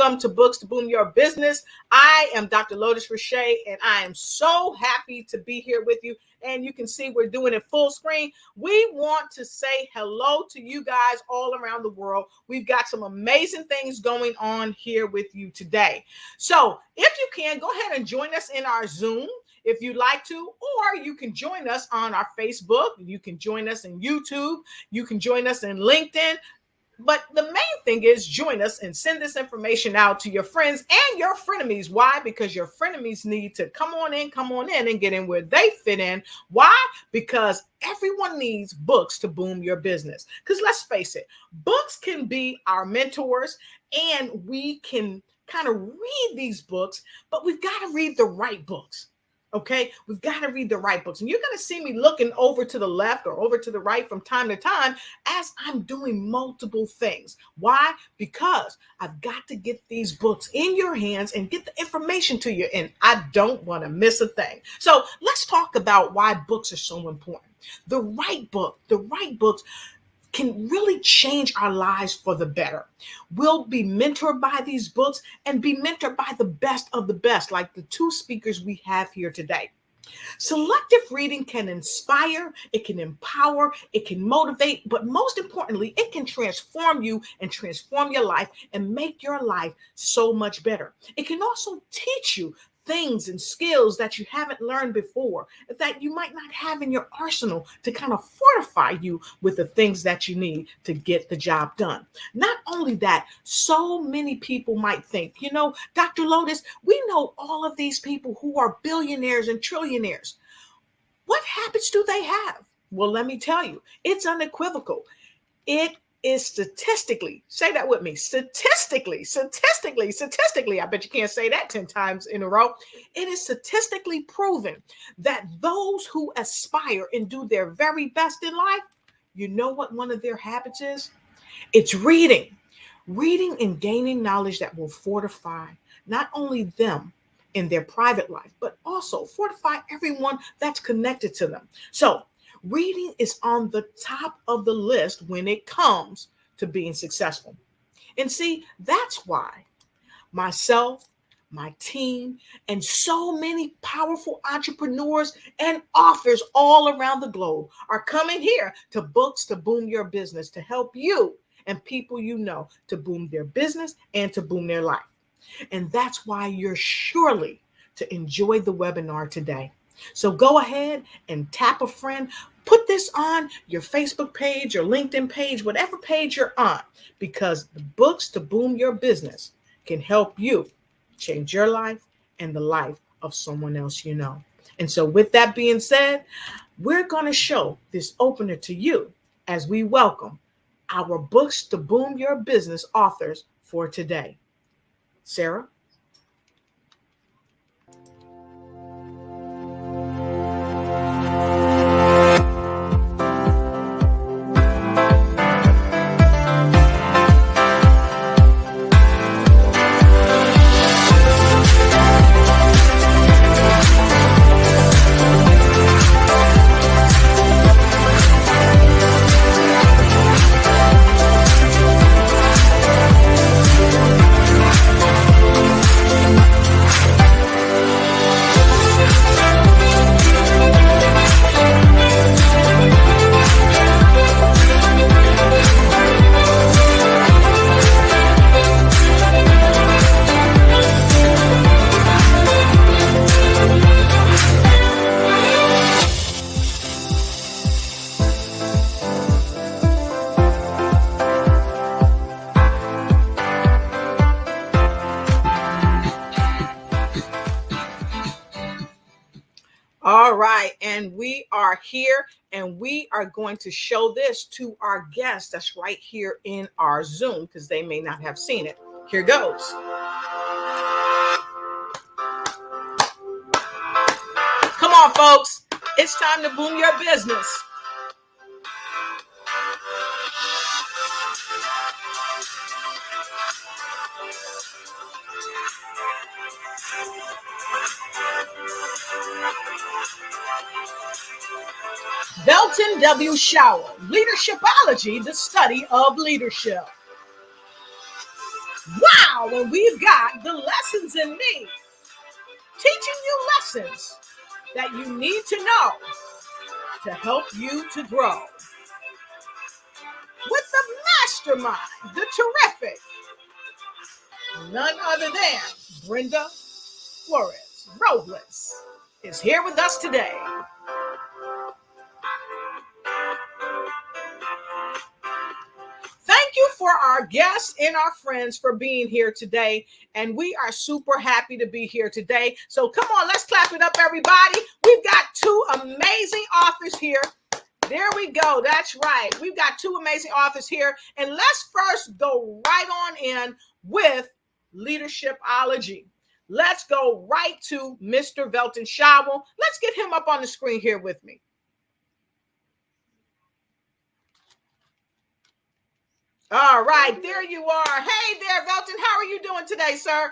Welcome to Books to Boom Your Business. I am Dr. Lotus Richey, and I am so happy to be here with you. And you can see we're doing it full screen. We want to say hello to you guys all around the world. We've got some amazing things going on here with you today. So if you can, go ahead and join us in our Zoom if you'd like to, or you can join us on our Facebook. You can join us in YouTube. You can join us in LinkedIn. But the main thing is join us and send this information out to your friends and your frenemies. Why? Because your frenemies need to come on in and get in where they fit in. Why? Because everyone needs books to boom your business. Because let's face it, books can be our mentors and we can kind of read these books, but we've got to read the right books. Okay, we've got to read the right books. And you're going to see me looking over to the left or over to the right from time to time as I'm doing multiple things. Why? Because I've got to get these books in your hands and get the information to you. And I don't want to miss a thing. So let's talk about why books are so important. The right books can really change our lives for the better. We'll be mentored by these books and be mentored by the best of the best, like the two speakers we have here today. Selective reading can inspire, it can empower, it can motivate, but most importantly, it can transform you and transform your life and make your life so much better. It can also teach you things and skills that you haven't learned before, that you might not have in your arsenal to kind of fortify you with the things that you need to get the job done. Not only that, so many people might think, Dr. Lotus, we know all of these people who are billionaires and trillionaires. What habits do they have? Well, let me tell you, it's unequivocal. It is statistically, say that with me, statistically, I bet you can't say that 10 times in a row. It is statistically proven that those who aspire and do their very best in life, you know what one of their habits is? It's reading and gaining knowledge that will fortify not only them in their private life, but also fortify everyone that's connected to them. So reading is on the top of the list when it comes to being successful. And see, that's why myself, my team, and so many powerful entrepreneurs and authors all around the globe are coming here to Books to Boom Your Business to help you and people you know to boom their business and to boom their life. And that's why you're surely to enjoy the webinar today. So go ahead and tap a friend. Put this on your Facebook page, your LinkedIn page, whatever page you're on, because the Books to Boom Your Business can help you change your life and the life of someone else you know. And so with that being said, we're going to show this opener to you as we welcome our Books to Boom Your Business authors for today. Sarah? All right, and we are here and we are going to show this to our guests that's right here in our Zoom because they may not have seen it. Here goes. Come on, folks. It's time to boom your business. Velton W. Showell, Leadershipology, the study of leadership. Wow, and we've got the lessons in me, teaching you lessons that you need to know to help you to grow. With the mastermind, the terrific, none other than Brenda Robles is here with us today. Thank you for our guests and our friends for being here today. And we are super happy to be here today. So come on, let's clap it up, everybody. We've got two amazing authors here. There we go. That's right. We've got two amazing authors here. And let's first go right on in with leadershipology. Let's go right to Mr. Velton Showell. Let's get him up on the screen here with me. All right, there you are. Hey there, Velton. How are you doing today, sir?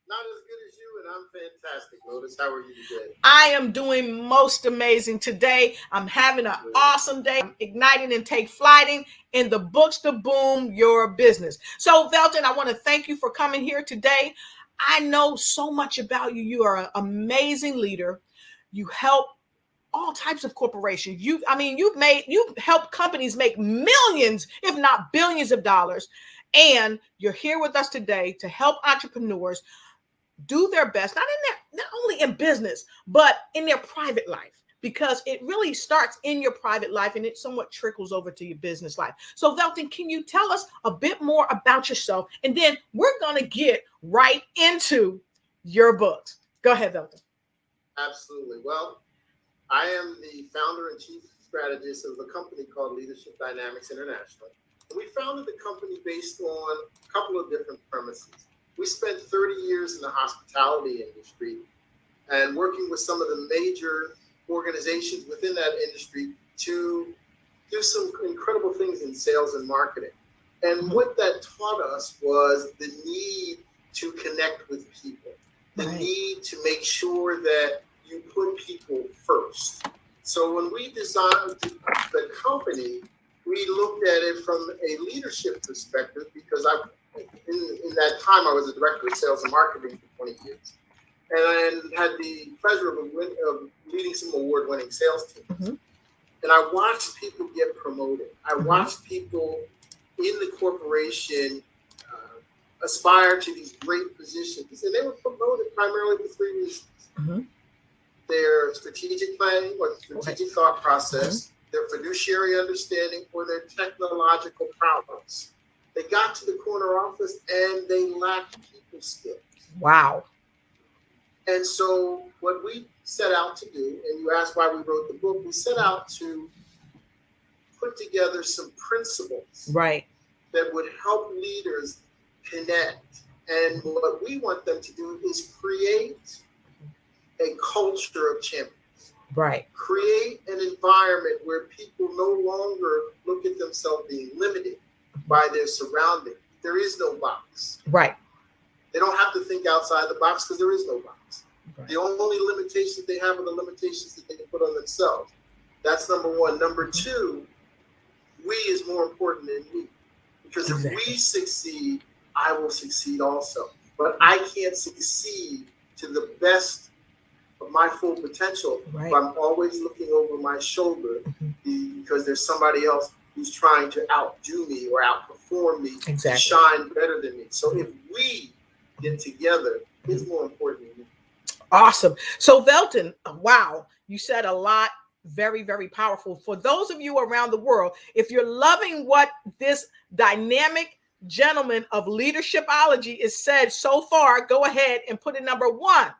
Not as good as you, and I'm fantastic, Lotus. How are you today? I am doing most amazing today. I'm having an awesome day. I'm igniting and take flighting in the books to boom your business. So, Velton, I want to thank you for coming here today. I know so much about you. You are an amazing leader. You help all types of corporations. You've helped companies make millions, if not billions of dollars. And you're here with us today to help entrepreneurs do their best, not only in business, but in their private life, because it really starts in your private life and it somewhat trickles over to your business life. So, Velton, can you tell us a bit more about yourself? And then we're going to get right into your books. Go ahead, Velton. Absolutely. Well, I am the founder and chief strategist of a company called Leadership Dynamics International. We founded the company based on a couple of different premises. We spent 30 years in the hospitality industry and working with some of the major organizations within that industry to do some incredible things in sales and marketing. And what that taught us was the need to connect with people, the need to make sure that you put people first. So when we designed the company, we looked at it from a leadership perspective because in that time I was a director of sales and marketing for 20 years. And I had the pleasure of leading some award-winning sales teams. Mm-hmm. And I watched people get promoted. I watched people in the corporation aspire to these great positions. And they were promoted primarily for three reasons. Mm-hmm. Their strategic planning or strategic thought process, their fiduciary understanding, or their technological prowess. They got to the corner office and they lacked people skills. Wow. And so what we set out to do, and you asked why we wrote the book, we set out to put together some principles that would help leaders connect. And what we want them to do is create a culture of champions. Create an environment where people no longer look at themselves being limited by their surroundings. There is no box. They don't have to think outside the box because there is no box. The only limitations they have are the limitations that they can put on themselves. That's number one. Number two, we is more important than me. Because if we succeed, I will succeed also. But I can't succeed to the best of my full potential if I'm always looking over my shoulder because there's somebody else who's trying to outdo me or outperform me to shine better than me. So if we get together, it's more important than me. Awesome. So Velton, wow, you said a lot. Very, very powerful. For those of you around the world, if you're loving what this dynamic gentleman of leadershipology is said so far, go ahead and put it number one,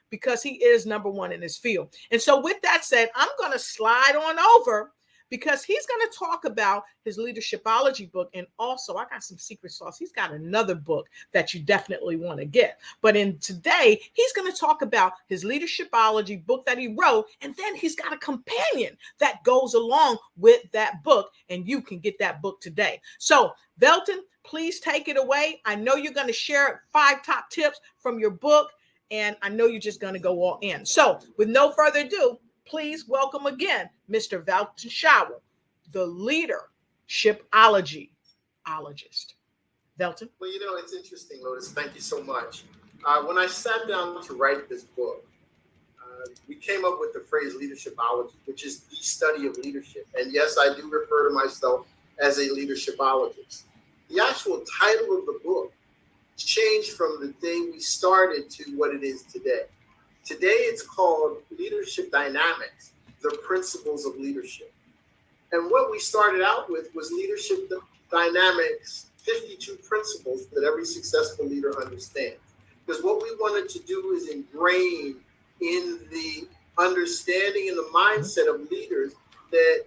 because he is number one in his field. And so with that said, I'm going to slide on over because he's going to talk about his leadershipology book. And also I got some secret sauce. He's got another book that you definitely want to get. But in today, he's going to talk about his leadershipology book that he wrote. And then he's got a companion that goes along with that book. And you can get that book today. So Velton, please take it away. I know you're going to share 5 top tips from your book. And I know you're just going to go all in. So with no further ado, please welcome again, Mr. Velton Showell, the leadershipologist. Velton? Well, it's interesting, Lotus. Thank you so much. When I sat down to write this book, we came up with the phrase leadershipology, which is the study of leadership. And yes, I do refer to myself as a leadershipologist. The actual title of the book changed from the day we started to what it is today. Today, it's called Leadership Dynamics, the Principles of Leadership. And what we started out with was Leadership Dynamics, 52 principles that every successful leader understands. Because what we wanted to do is ingrain in the understanding and the mindset of leaders that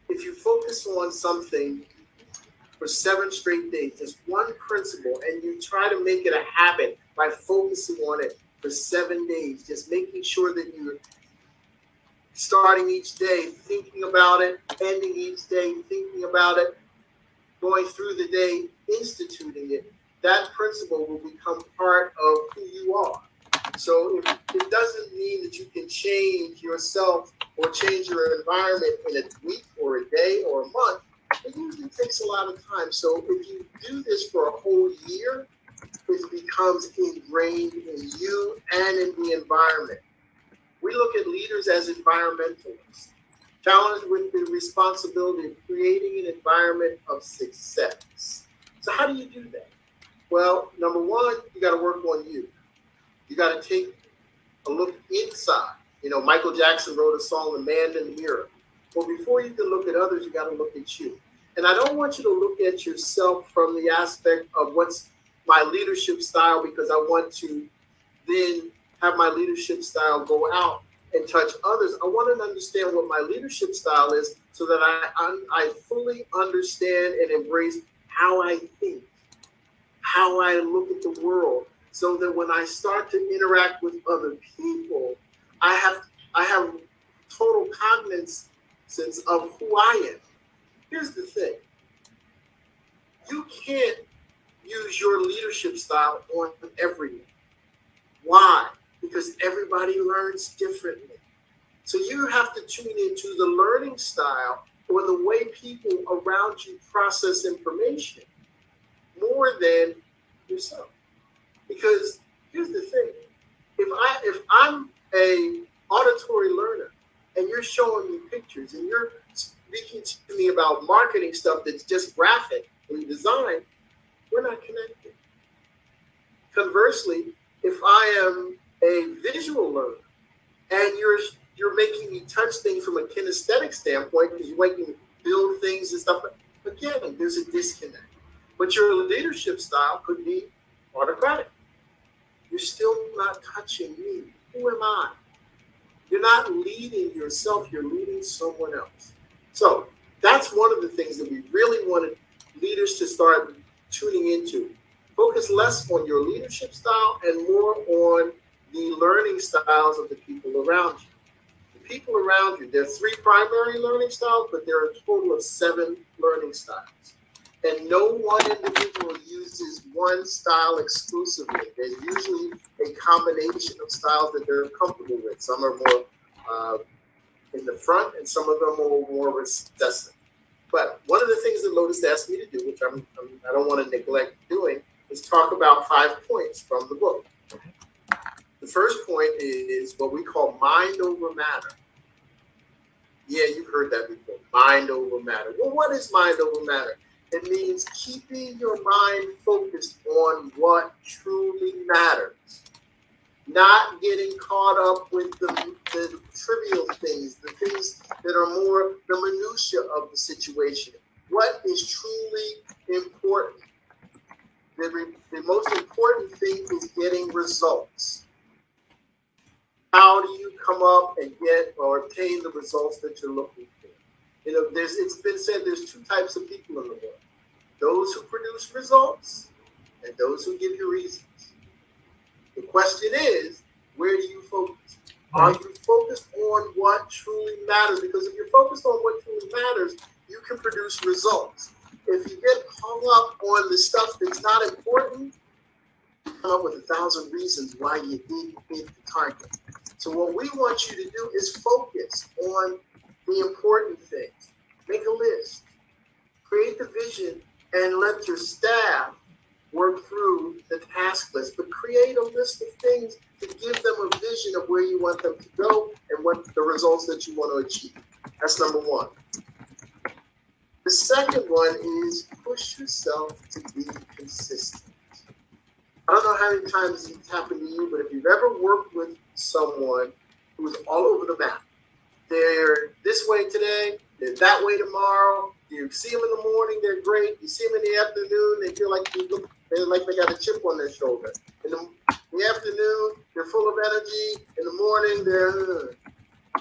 if you focus on something for 7 straight days, just one principle, and you try to make it a habit by focusing on it for 7 days, just making sure that you're starting each day thinking about it, ending each day thinking about it, going through the day instituting it, that principle will become part of who you are. So it doesn't mean that you can change yourself or change your environment in a week or a day or a month. It usually takes a lot of time. So if you do this for a whole year, it becomes ingrained in you and in the environment. We look at leaders as environmentalists, challenged with the responsibility of creating an environment of success. So how do you do that? Well, number one, you got to work on you. You got to take a look inside. Michael Jackson wrote a song, The Man in the Mirror. Well, before you can look at others, you got to look at you. And I don't want you to look at yourself from the aspect of what's my leadership style, because I want to then have my leadership style go out and touch others. I want to understand what my leadership style is so that I fully understand and embrace how I think, how I look at the world, so that when I start to interact with other people, I have total cognizance of who I am. Here's the thing. You can't use your leadership style on everyone. Why? Because everybody learns differently. So you have to tune into the learning style or the way people around you process information more than yourself. Because here's the thing. If I'm a auditory learner and you're showing me pictures and you're speaking to me about marketing stuff that's just graphic and design, we're not connected. Conversely, if I am a visual learner and you're making me touch things from a kinesthetic standpoint because you're making me build things and stuff, again, there's a disconnect. But your leadership style could be autocratic. You're still not touching me. Who am I? You're not leading yourself, you're leading someone else. So that's one of the things that we really wanted leaders to start tuning into. Focus less on your leadership style and more on the learning styles of the people around you. The people around you, there are 3 primary learning styles, but there are a total of 7 learning styles. And no one individual uses one style exclusively. There's usually a combination of styles that they're comfortable with. Some are more in the front, and some of them are more recessive. But one of the things that Lotus asked me to do, which I don't want to neglect doing, is talk about 5 points from the book. The first point is what we call mind over matter. Yeah, you've heard that before. Mind over matter. Well, what is mind over matter? It means keeping your mind focused on what truly matters. Not getting caught up with the trivial things, the things that are more the minutia of the situation. What is truly important? The most important thing is getting results. How do you come up and get or obtain the results that you're looking for? It's been said there's 2 types of people in the world. Those who produce results and those who give you reasons. The question is, where do you focus? Are you focused on what truly matters? Because if you're focused on what truly matters, you can produce results. If you get hung up on the stuff that's not important, you come up with 1,000 reasons why you didn't hit the target. So what we want you to do is focus on the important things. Make a list. Create the vision and let your staff work through the task list, but create a list of things to give them a vision of where you want them to go and what the results that you want to achieve. That's number one. The second one is push yourself to be consistent. I don't know how many times it's happened to you, but if you've ever worked with someone who's all over the map, they're this way today, they're that way tomorrow. You see them in the morning, they're great. You see them in the afternoon, they feel like they got a chip on their shoulder. In the afternoon, they're full of energy. In the morning, they're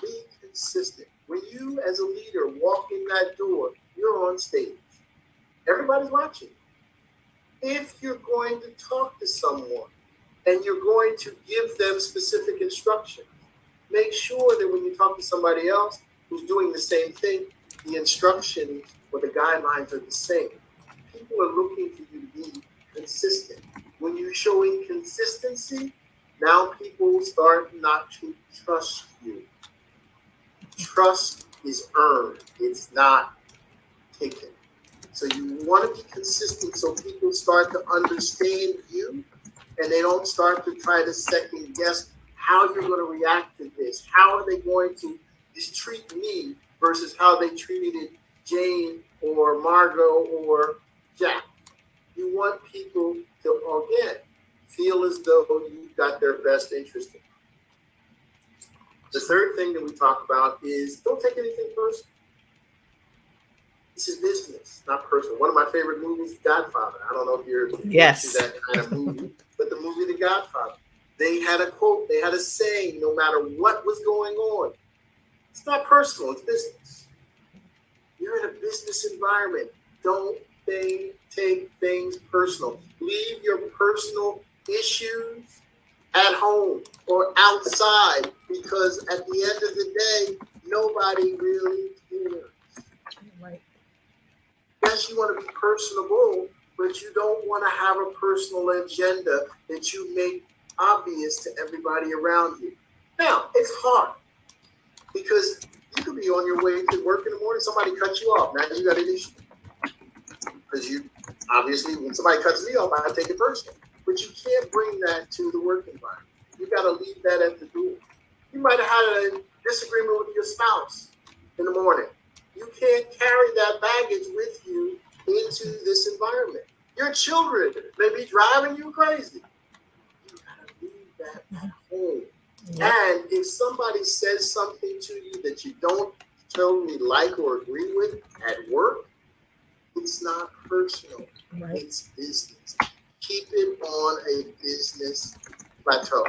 be consistent. When you, as a leader, walk in that door, you're on stage. Everybody's watching. If you're going to talk to someone and you're going to give them specific instructions, make sure that when you talk to somebody else who's doing the same thing, the instructions or the guidelines are the same. People are looking for you to be consistent. When you're showing consistency, now people start not to trust you. Trust is earned. It's not taken. So you want to be consistent so people start to understand you and they don't start to try to second guess how you're going to react to this. How are they going to treat me versus how they treated Jane or Margot or Jack. You want people to, again, feel as though you've got their best interest in them. The third thing that we talk about is don't take anything personal. This is business, not personal. One of my favorite movies, Godfather. I don't know if you're into that kind of movie, but the movie The Godfather. They had a quote, they had a saying, no matter what was going on. It's not personal, it's business. You're in a business environment. Don't take things personal. Leave your personal issues at home or outside, because at the end of the day, nobody really cares. Right. Yes, you want to be personable, but you don't want to have a personal agenda that you make obvious to everybody around you. Now, it's hard because you could be on your way to work in the morning, somebody cuts you off. Now you got an issue. Because you, obviously, when somebody cuts me off, I take it personally. But you can't bring that to the work environment. You got to leave that at the door. You might have had a disagreement with your spouse in the morning. You can't carry that baggage with you into this environment. Your children may be driving you crazy. You got to leave that at home. Yep. And if somebody says something to you that you don't totally like or agree with at work, it's not personal. Right. It's business. Keep it on a business plateau.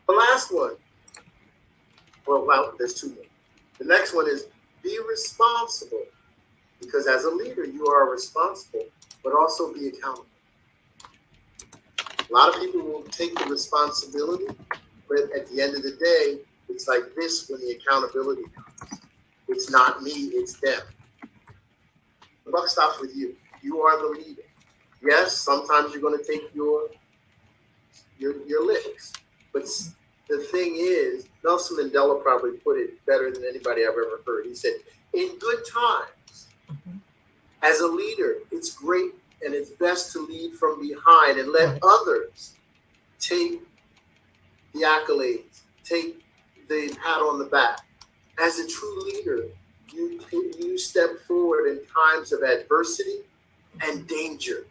The last one, well, there's two more. The next one is be responsible, because as a leader, you are responsible, but also be accountable. A lot of people will take the responsibility, but at the end of the day, it's like this when the accountability comes. It's not me, it's them. The buck stops with you. You are the leader. Yes, sometimes you're going to take your licks, but the thing is, Nelson Mandela probably put it better than anybody I've ever heard. He said, in good times, as a leader, it's great and it's best to lead from behind and let others take the accolades, take the pat on the back. As a true leader, you step forward in times of adversity and danger.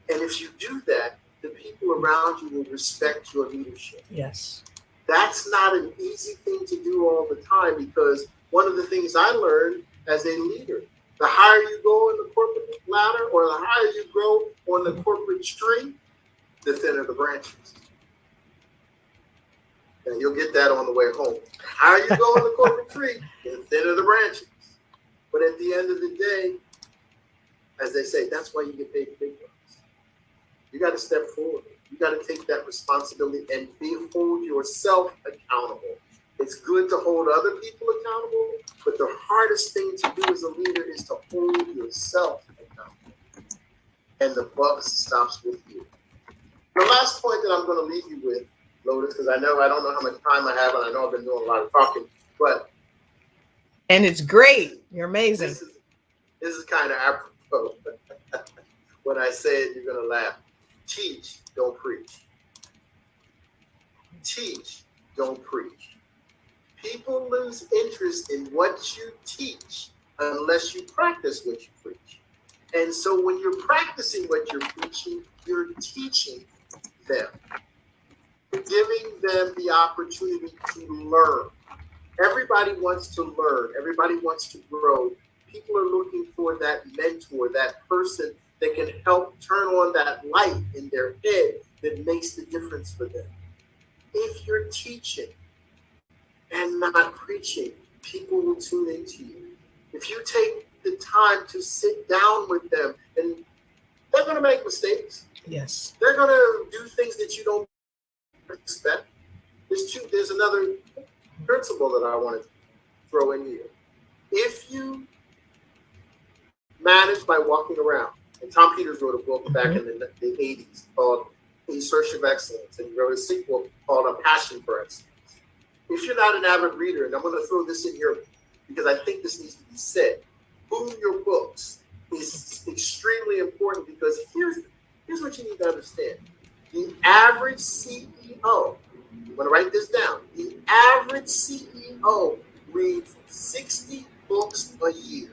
And if you do that, the people around you will respect your leadership. Yes. That's not an easy thing to do all the time, because one of the things I learned as a leader, the higher you go in the corporate ladder or the higher you grow on the corporate tree, the thinner the branches. And you'll get that on the way home. The higher you go in the corporate tree, the thinner the branches. But at the end of the day, as they say, that's why you get paid the big bucks. You got to step forward. You got to take that responsibility and hold yourself accountable. It's good to hold other people accountable, but the hardest thing to do as a leader is to hold yourself accountable. And the buck stops with you. The last point that I'm going to leave you with, Lotus, because I don't know how much time I have, and I know I've been doing a lot of talking, but and it's great. You're amazing. This is kind of So when I say it, you're going to laugh. Teach, don't preach. Teach, don't preach. People lose interest in what you teach unless you practice what you preach. And so when you're practicing what you're preaching, you're teaching them. You're giving them the opportunity to learn. Everybody wants to learn. Everybody wants to grow. People are looking for that mentor, that person that can help turn on that light in their head that makes the difference for them. If you're teaching and not preaching, people will tune into you. If you take the time to sit down with them, and they're going to make mistakes. Yes. They're going to do things that you don't expect. There's another principle that I want to throw in here. If you manage by walking around, and Tom Peters wrote a book back in the 80s called In Search of Excellence, and he wrote a sequel called A Passion for Excellence. If you're not an avid reader, and I'm going to throw this in here because I think this needs to be said, boom your books is extremely important, because here's what you need to understand. The average CEO, I'm going to write this down, the average CEO reads 60 books a year.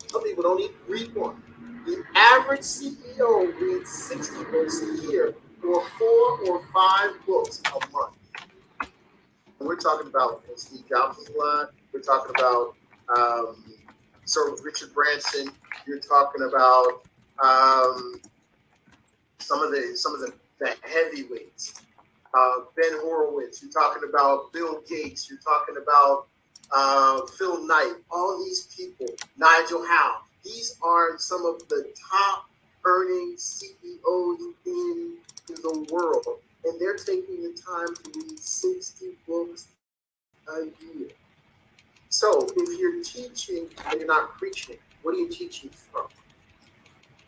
Some people don't even read one. The average CEO reads 60 books a year, or 4 or 5 books a month. And we're talking about Steve Jobs' line. We're talking about Sir Richard Branson. You're talking about some of the heavyweights. Ben Horowitz. You're talking about Bill Gates. You're talking about Phil Knight. All these people. Nigel Howe. These are some of the top earning CEOs in the world, and they're taking the time to read 60 books a year. So if you're teaching and you're not preaching, what are you teaching from?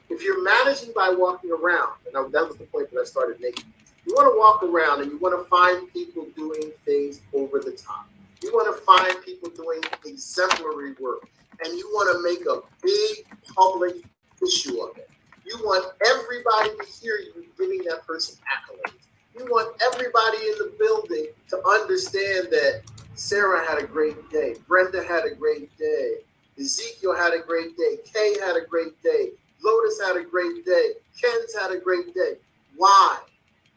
If you're managing by walking around, and that was the point that I started making, you want to walk around and you want to find people doing things over the top. You want to find people doing exemplary work, and you want to make a big public issue of it. You want everybody to hear you giving that person accolades. You want everybody in the building to understand that Sarah had a great day, Brenda had a great day, Ezekiel had a great day, Kay had a great day, Lotus had a great day, Ken's had a great day. Why?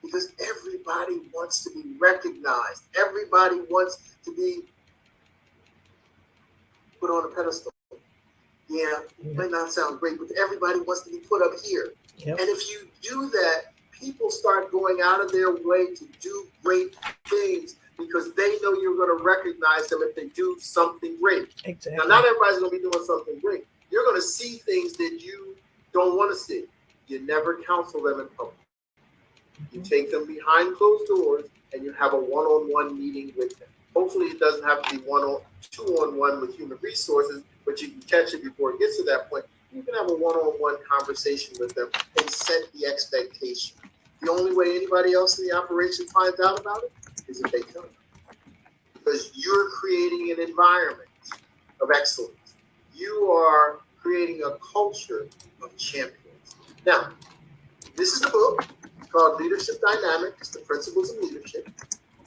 Because everybody wants to be recognized. Everybody wants to be put on a pedestal. Yeah, it might not sound great, but everybody wants to be put up here. Yep. And if you do that, people start going out of their way to do great things because they know you're going to recognize them if they do something great. Exactly. Now, not everybody's going to be doing something great. You're going to see things that you don't want to see. You never counsel them in public. You take them behind closed doors and you have a one-on-one meeting with them. Hopefully it doesn't have to be two-on-one with human resources, but you can catch it before it gets to that point. You can have a one-on-one conversation with them and set the expectation. The only way anybody else in the operation finds out about it is if they tell you. Because you're creating an environment of excellence. You are creating a culture of champions. Now, this is a book called Leadership Dynamics, The Principles of Leadership.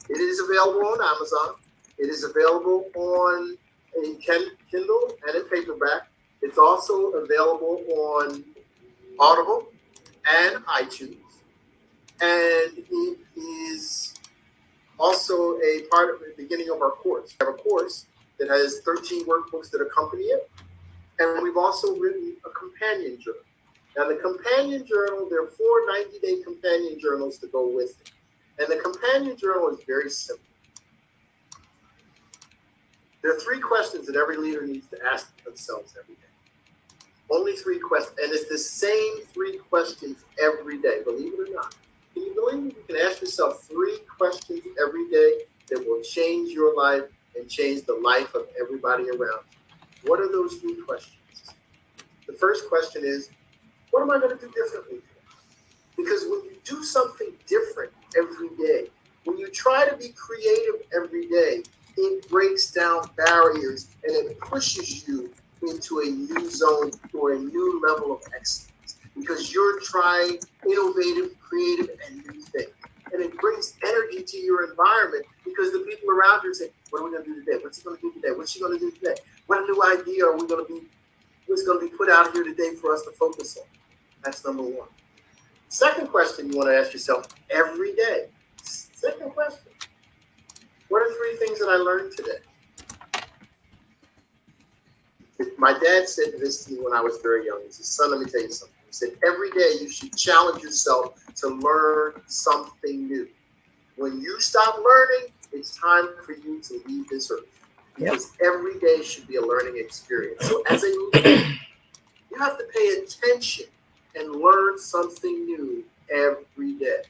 It is available on Amazon. It is available on a Kindle and in paperback. It's also available on Audible and iTunes. And it is also a part of the beginning of our course. We have a course that has 13 workbooks that accompany it. And we've also written a companion journal. Now, the companion journal, there are 4 90-day companion journals to go with it. And the companion journal is very simple. There are 3 questions that every leader needs to ask themselves every day. Only 3 questions. And it's the same 3 questions every day, believe it or not. Can you believe it? You can ask yourself 3 questions every day that will change your life and change the life of everybody around you. What are those 3 questions? The first question is, what am I going to do differently today? Because when you do something different every day, when you try to be creative every day, it breaks down barriers and it pushes you into a new zone or a new level of excellence because you're trying innovative, creative, and new things. And it brings energy to your environment because the people around you say, what are we going to do today? What's he going to do today? What's she going to do today? What new idea are we going to be, what's going to be put out here today for us to focus on? That's number one. Second question you want to ask yourself every day. Second question. What are 3 things that I learned today? My dad said this to me when I was very young. He said, son, let me tell you something. He said, every day you should challenge yourself to learn something new. When you stop learning, it's time for you to leave this earth. Because every day should be a learning experience. So as a leader, you have to pay attention and learn something new every day.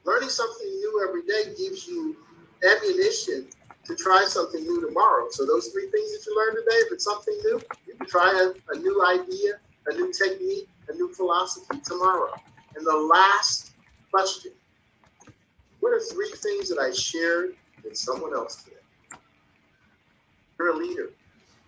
Learning something new every day gives you ammunition to try something new tomorrow. So those 3 things that you learned today, if it's something new, you can try a new idea, a new technique, a new philosophy tomorrow. And the last question, what are 3 things that I shared with someone else today? You're a leader.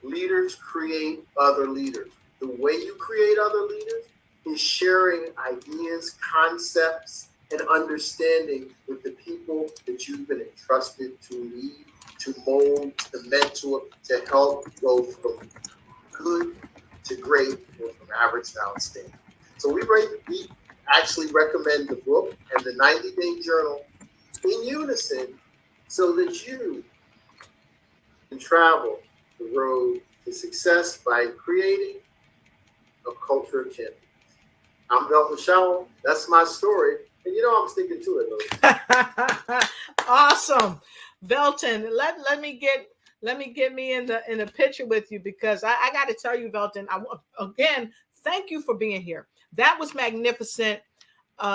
Leaders create other leaders. The way you create other leaders is sharing ideas, concepts, and understanding with the people that you've been entrusted to lead, to mold, to mentor, to help go from good to great or from average to outstanding. So we actually recommend the book and the 90-day journal in unison so that you can travel the road to success by creating a culture of champions. I'm Velton Showell. That's my story. And you know I'm sticking to it, though. Awesome. Velton, let me get me in the picture with you because I got to tell you, Velton, again, thank you for being here. That was magnificent.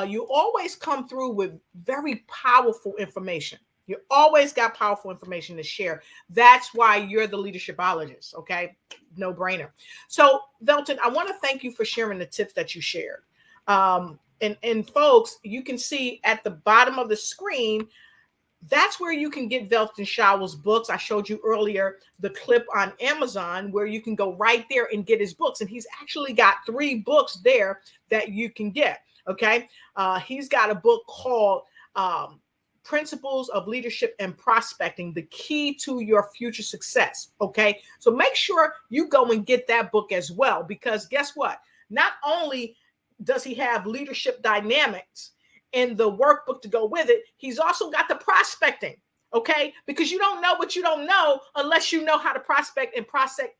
You always come through with very powerful information. You always got powerful information to share. That's why you're the leadershipologist, okay? No brainer. So, Velton, I want to thank you for sharing the tips that you shared. And folks, you can see at the bottom of the screen, that's where you can get Velton Showell's books. I showed you earlier the clip on Amazon where you can go right there and get his books. And he's actually got 3 books there that you can get, okay? He's got a book called Principles of Leadership and Prospecting, the Key to Your Future Success, okay? So make sure you go and get that book as well, because guess what? Not only does he have leadership dynamics in the workbook to go with it, he's also got the prospecting, okay? Because you don't know what you don't know unless you know how to prospect and prospect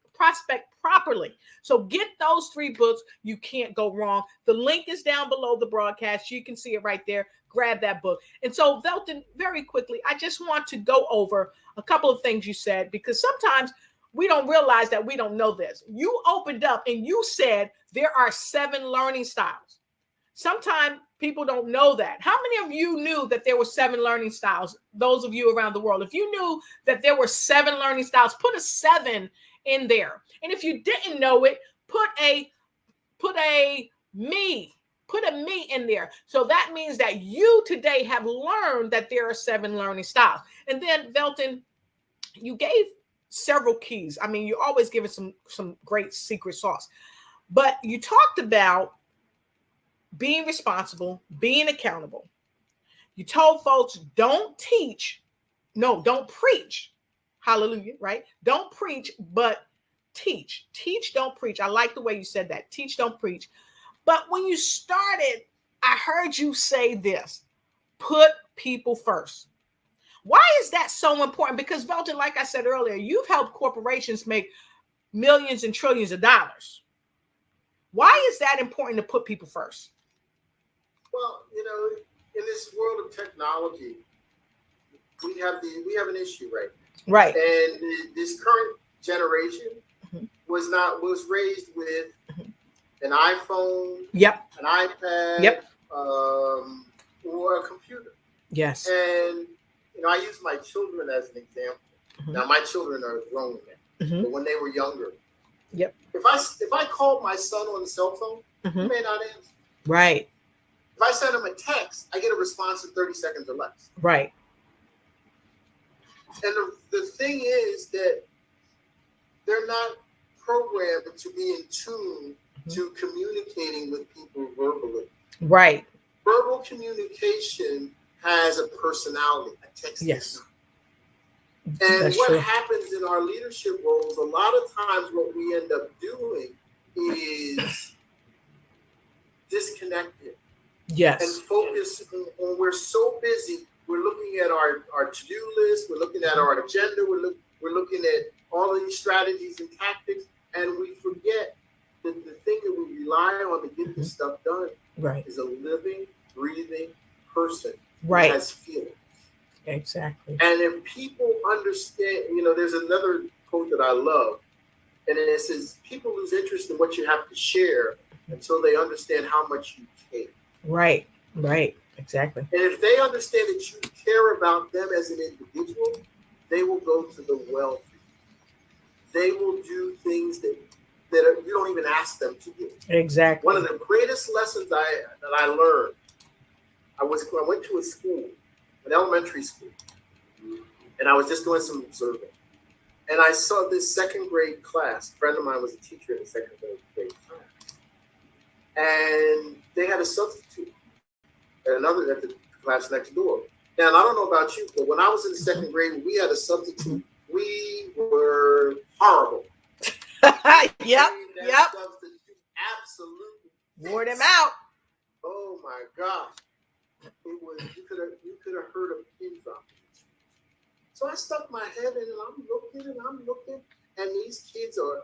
properly. So get those 3 books. You can't go wrong. The link is down below the broadcast. You can see it right there. Grab that book. And so, Velton, very quickly, I just want to go over a couple of things you said, because sometimes we don't realize that we don't know this. You opened up and you said there are 7 learning styles. Sometimes people don't know that. How many of you knew that there were 7 learning styles? Those of you around the world, if you knew that there were 7 learning styles, put a 7 in there. And if you didn't know it, put a me in there. So that means that you today have learned that there are 7 learning styles. And then, Velton, you gave several keys. I mean, you always give us some great secret sauce. But you talked about being responsible, being accountable. You told folks, don't preach. Hallelujah, right? Don't preach, but teach. Teach, don't preach. I like the way you said that. Teach, don't preach. But when you started, I heard you say this: put people first. Why is that so important? Because, Velton, like I said earlier, you've helped corporations make millions and trillions of dollars. Why is that important to put people first? Well, you know, in this world of technology, we have an issue right now. Right. And this current generation was raised with an iPhone, an iPad, or a computer. Yes. And you know, I use my children as an example. Now, my children are grown now, but when they were younger, if I called my son on the cell phone, he may not answer. Right. If I send him a text, I get a response in 30 seconds or less. Right. And the thing is that they're not programmed to be in tune to communicating with people verbally. Right. Verbal communication has a personality. A text Yes. And That's what true. happens in our leadership roles, a lot of times what we end up doing is disconnected. Yes. And focus on we're so busy. We're looking at our to-do list. We're looking at our agenda. We're looking at all of these strategies and tactics. And we forget that the thing that we rely on to get this stuff done is a living, breathing person who has feelings. Exactly. And if people understand, there's another quote that I love, and it says, people lose interest in what you have to share until they understand how much you care. Right, exactly. And if they understand that you care about them as an individual, they will go to the well for you. They will do things that you don't even ask them to do. Exactly. One of the greatest lessons that I learned, I went to a school, an elementary school, and I was just doing some observing. And I saw this second grade class. A friend of mine was a teacher in the second grade class. And they had a substitute at the class next door. Now, I don't know about you, but when I was in the second grade, we had a substitute. We were horrible. Yep. Substitute absolutely wore them out. Oh my gosh. It was you could have heard a pin drop. So I stuck my head in and I'm looking, and these kids are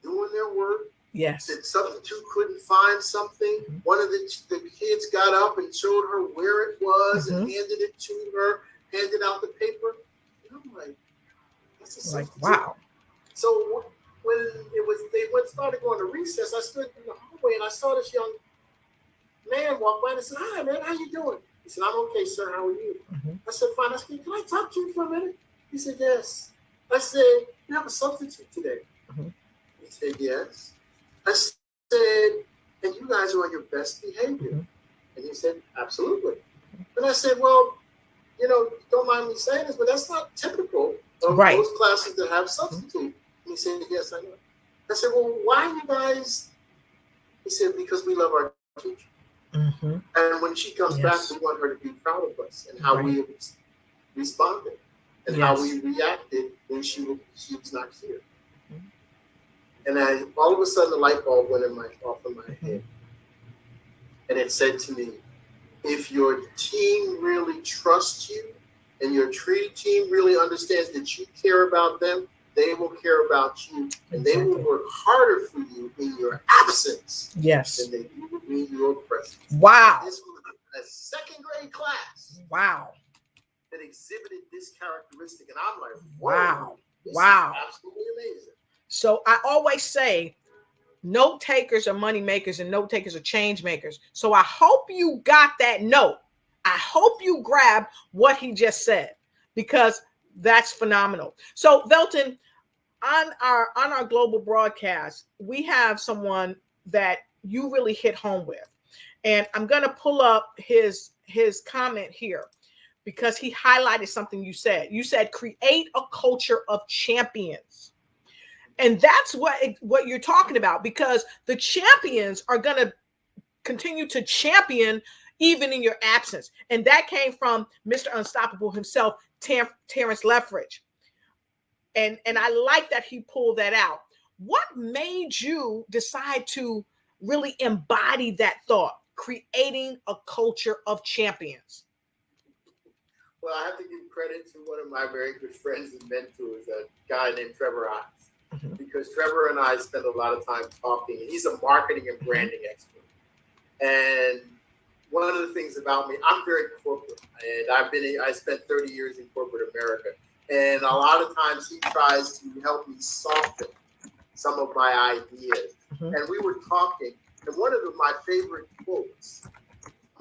doing their work. Yes. The substitute couldn't find something. One of the kids got up and showed her where it was and handed it to her, handed out the paper. And I'm like, that's a substitute. Wow. So when they started going to recess, I stood in the hallway and I saw this young man walk by and I said, "Hi, man, how you doing?" He said, "I'm okay, sir. How are you?" I said, "Fine." I said, "Can I talk to you for a minute?" He said, "Yes." I said, "You have a substitute today?" He said, "Yes." I said, "And you guys are on your best behavior?" And he said, "Absolutely." And I said, "Well, don't mind me saying this, but that's not typical of those classes that have substitute." And he said, "Yes, I know." I said, "Well, why you guys?" He said, "Because we love our teacher. And when she comes back, we want her to be proud of us and how we responded and how we reacted when she was not here." And all of a sudden, the light bulb went off in my head. And it said to me, if your team really trusts you and your team really understands that you care about them, they will care about you. And they will work harder for you in your absence than they do in your presence. Wow. This was a second grade class. Wow. That exhibited this characteristic. And I'm like, wow. This is absolutely amazing. So I always say, note takers are money makers and note takers are change makers. So I hope you got that note. I hope you grab what he just said, because that's phenomenal. So Velton, on our global broadcast, we have someone that you really hit home with. And I'm going to pull up his comment here, because he highlighted something you said. You said, create a culture of champions. And that's what you're talking about, because the champions are going to continue to champion even in your absence. And that came from Mr. Unstoppable himself, Terrence Lethbridge. And I like that he pulled that out. What made you decide to really embody that thought, creating a culture of champions? Well, I have to give credit to one of my very good friends and mentors, a guy named Trevor Hines. Because Trevor and I spend a lot of time talking. He's a marketing and branding expert. And one of the things about me, I'm very corporate, and I spent 30 years in corporate America. And a lot of times he tries to help me soften some of my ideas. And we were talking, and one of my favorite quotes,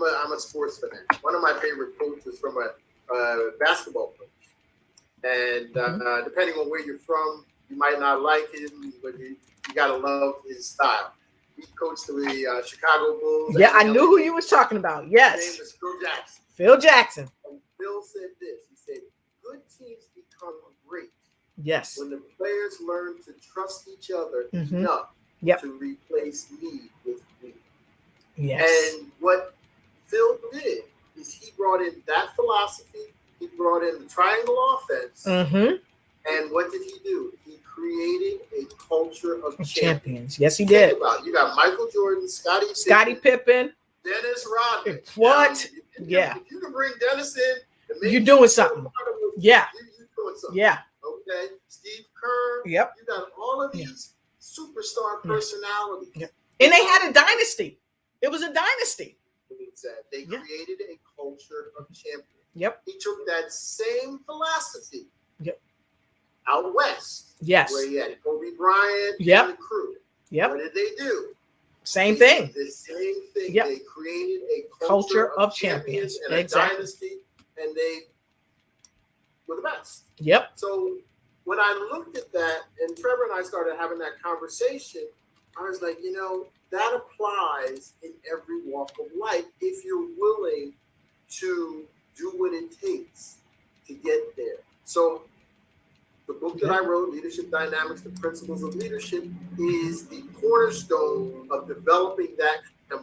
I'm a sports fan. One of my favorite quotes is from a basketball coach. And depending on where you're from, you might not like him, but you got to love his style. He coached the Chicago Bulls. Yeah, I knew who you were talking about. Yes. His name is Phil Jackson. Phil Jackson. And Phil said this. He said, good teams become great Yes. When the players learn to trust each other Mm-hmm. enough Yep. to replace need with we. Yes. And what Phil did is he brought in that philosophy. He brought in the triangle offense. Mm-hmm. And what did he do? He created a culture of champions. Yes, he did. Think about it. You got Michael Jordan, Scottie Pippen. Dennis Rodman. What? Now, Yeah. if you can bring Dennis in, and make You're doing something. Yeah. You're doing something. Yeah. Okay. Steve Kerr. Yep. You got all of these superstar personalities. Yep. And they had a dynasty. It was a dynasty. They created a culture of champions. Yep. He took that same philosophy. Yep. Out west. Yes. Where he had Kobe Bryant yep. and the crew. Yep. What did they do? Same thing. The same thing. Yep. They created a culture of champions and a dynasty, and they were the best. Yep. So when I looked at that, and Trevor and I started having that conversation, I was like, that applies in every walk of life if you're willing to do what it takes to get there. So the book that I wrote, Leadership Dynamics, The Principles of Leadership, is the cornerstone of developing that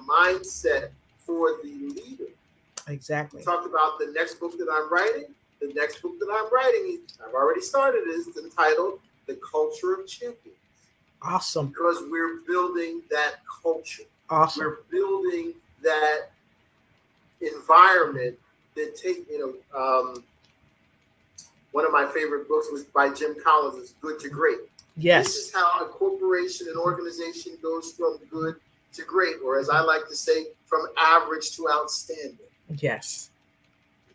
mindset for the leader. Exactly. We talked about the next book that I'm writing. The next book that I'm writing, I've already started, is entitled The Culture of Champions. Awesome. Because we're building that culture. Awesome. We're building that environment that one of my favorite books was by Jim Collins, is Good to Great. Yes. This is how a corporation, an organization goes from good to great, or as I like to say, from average to outstanding. Yes.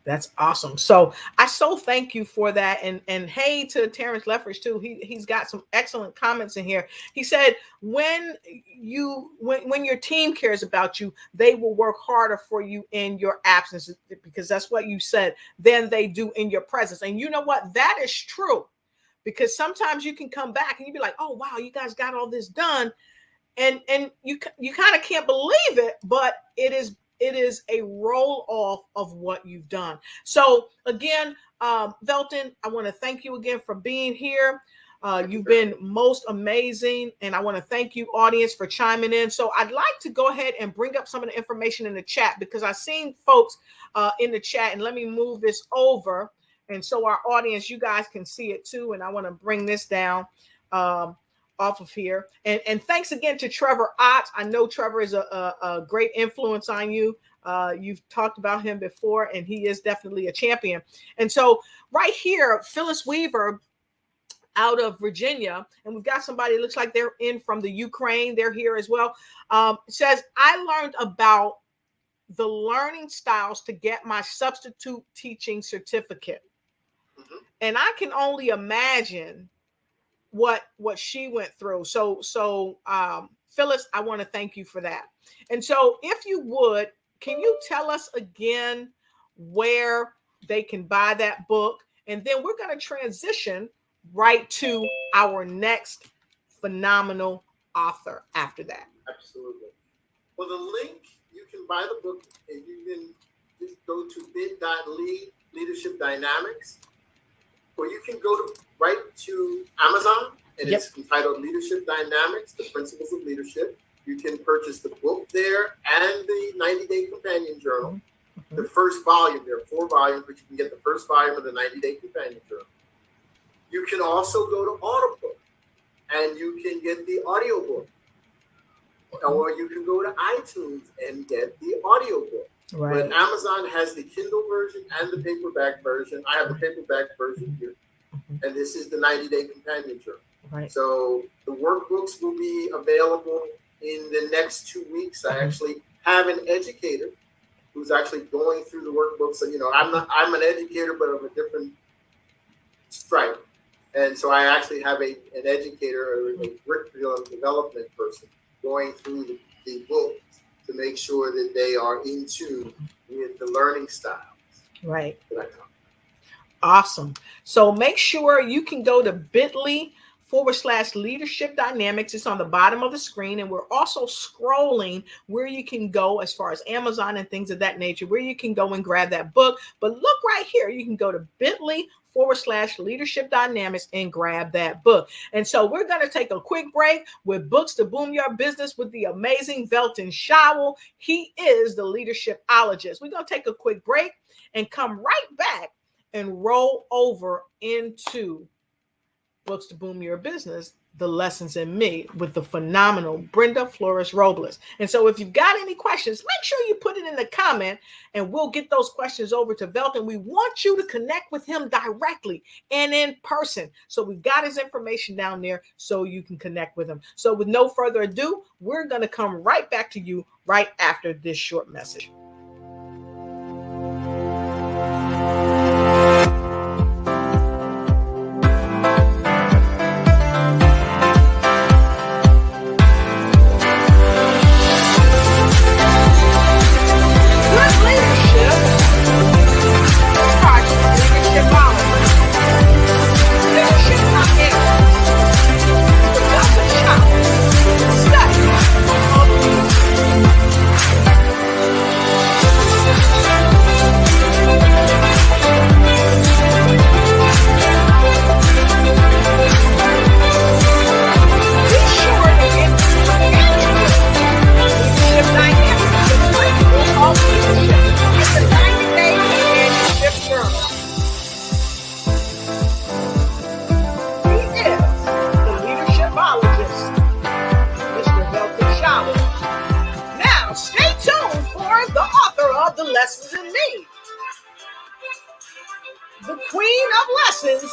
That's awesome. So I so thank you for that. And hey to Terrence Leffridge too. He's got some excellent comments in here. He said, when your team cares about you, they will work harder for you in your absence, because that's what you said, than they do in your presence. And you know what? That is true, because sometimes you can come back and you be like, oh, wow, you guys got all this done. And you kind of can't believe it, but it is a roll off of what you've done. So again, Velton, I want to thank you again for being here. You've been most amazing. And I want to thank you, audience, for chiming in. So I'd like to go ahead and bring up some of the information in the chat, because I've seen folks in the chat, and let me move this over. And so our audience, you guys can see it too. And I want to bring this down off of here. And thanks again to Trevor Ott. I know Trevor is a great influence on you. You've talked about him before, and he is definitely a champion. And so right here, Phyllis Weaver out of Virginia, and we've got somebody, looks like they're in from the Ukraine. They're here as well. Says, I learned about the learning styles to get my substitute teaching certificate. Mm-hmm. And I can only imagine what she went through. So Phyllis, I want to thank you for that. And so if you would, can you tell us again where they can buy that book? And then we're going to transition right to our next phenomenal author after that. Absolutely. Well, the link, you can buy the book, and you can just go to bit.ly Leadership Dynamics, or you can go right to Amazon, and it's entitled Leadership Dynamics, The Principles of Leadership. You can purchase the book there and the 90-Day Companion Journal. Mm-hmm. The first volume, there are 4 volumes, but you can get the first volume of the 90-Day Companion Journal. You can also go to Audible, and you can get the audiobook. Or you can go to iTunes and get the audiobook. Right. But Amazon has the Kindle version and the paperback version. I have the paperback version here. And this is the 90-Day Companion Journal. Right. So the workbooks will be available in the next 2 weeks. I actually have an educator who's actually going through the workbooks. So, I'm an educator, but of a different stripe. And so I actually have an educator, a curriculum development person, going through the books to make sure that they are in tune with the learning styles. Right. Awesome. So make sure you can go to bit.ly bit.ly/leadership dynamics. It's on the bottom of the screen. And we're also scrolling where you can go as far as Amazon and things of that nature, where you can go and grab that book. But look right here, you can go to bit.ly/leadership dynamics and grab that book. And so we're going to take a quick break with Books to Boom Your Business with the amazing Velton Showell. He is the leadershipologist. We're going to take a quick break and come right back and roll over into Books to Boom Your Business, The Lessons in Me, with the phenomenal Brenda Robles. And so if you've got any questions, make sure you put it in the comment and we'll get those questions over to Velton. We want you to connect with him directly and in person. So we've got his information down there so you can connect with him. So with no further ado, we're going to come right back to you right after this short message.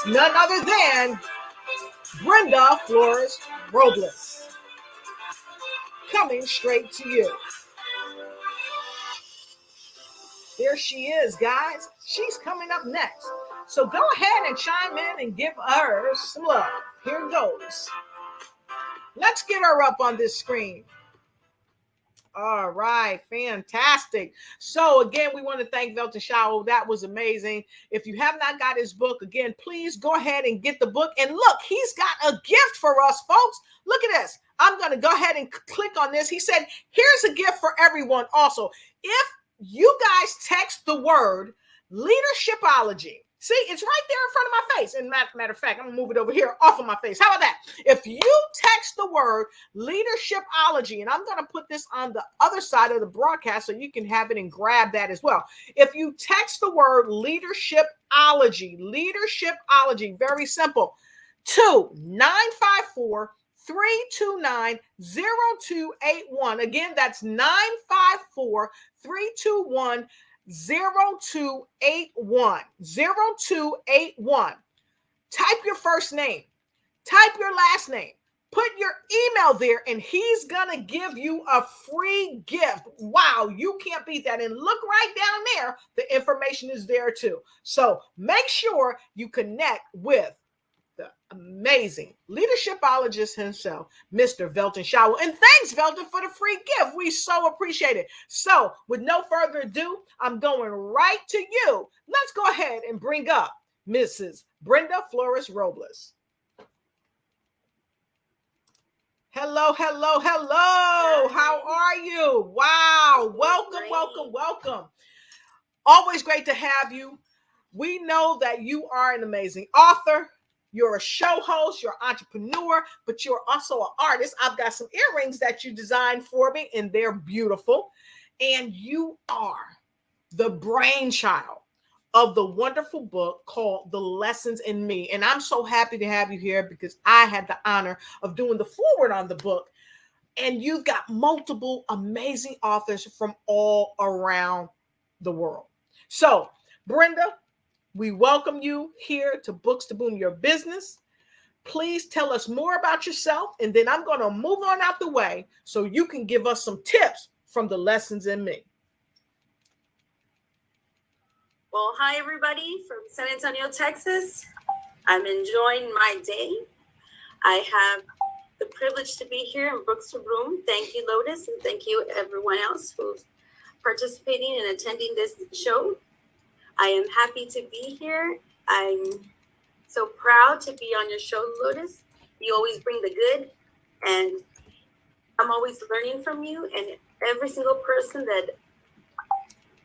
None other than Brenda Robles, coming straight to you. There she is, guys. She's coming up next. So go ahead and chime in and give her some love. Here goes. Let's get her up on this screen. All right, fantastic. So again, we want to thank Velton Showell. That was amazing. If you have not got his book, again, please go ahead and get the book. And look, he's got a gift for us, folks. Look at this. I'm going to go ahead and click on this. He said, here's a gift for everyone also. If you guys text the word leadershipology, see, it's right there in front of my face. And matter of fact, I'm going to move it over here off of my face. How about that? If you text the word leadershipology, and I'm going to put this on the other side of the broadcast so you can have it and grab that as well. If you text the word leadershipology, very simple, to 954-329-0281. Again, that's 954-321-0281. 0281. Type your first name, type your last name, put your email there, and he's gonna give you a free gift. Wow, you can't beat that. And look right down there, the information is there too. So make sure you connect with the amazing leadershipologist himself, Mr. Velton Showell. And thanks, Velton, for the free gift. We so appreciate it. So with no further ado, I'm going right to you. Let's go ahead and bring up Mrs. Brenda Robles. Hello. How are you? Wow. Welcome. Always great to have you. We know that you are an amazing author. You're a show host, you're an entrepreneur, but you're also an artist. I've got some earrings that you designed for me, and they're beautiful. And you are the brainchild of the wonderful book called The Lessons in Me. And I'm so happy to have you here because I had the honor of doing the foreword on the book. And you've got multiple amazing authors from all around the world. So, Brenda, we welcome you here to Books to Boom Your Business. Please tell us more about yourself, and then I'm going to move on out the way so you can give us some tips from The Lessons in Me. Well, hi, everybody from San Antonio, Texas. I'm enjoying my day. I have the privilege to be here in Books to Boom. Thank you, Lotus, and thank you, everyone else who's participating and attending this show. I am happy to be here. I'm so proud to be on your show, Lotus. You always bring the good, and I'm always learning from you and every single person that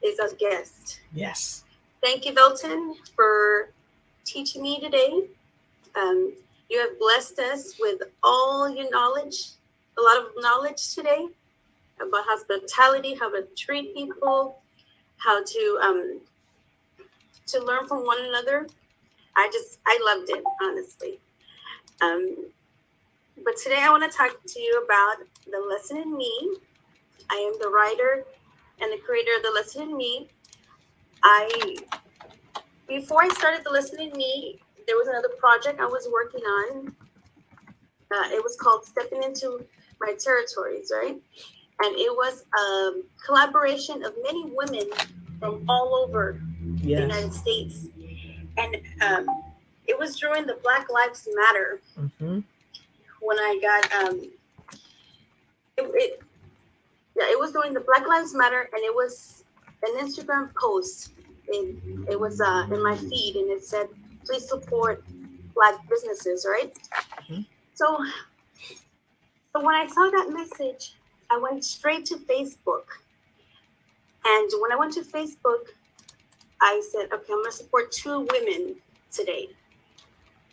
is a guest. Yes. Thank you, Velton, for teaching me today. You have blessed us with all your knowledge, a lot of knowledge today about hospitality, how to treat people, how to learn from one another. I loved it, honestly. But today I want to talk to you about The Lesson in Me. I am the writer and the creator of The Lesson in Me. Before I started The Lesson in Me, there was another project I was working on. It was called Stepping Into My Territories, right? And it was a collaboration of many women from all over the United States. And it was during the Black Lives Matter when I got, it was during the Black Lives Matter, and it was an Instagram post. It was in my feed, and it said, please support Black businesses, right? So when I saw that message, I went straight to Facebook. And when I went to Facebook, I said, okay, I'm going to support 2 women today.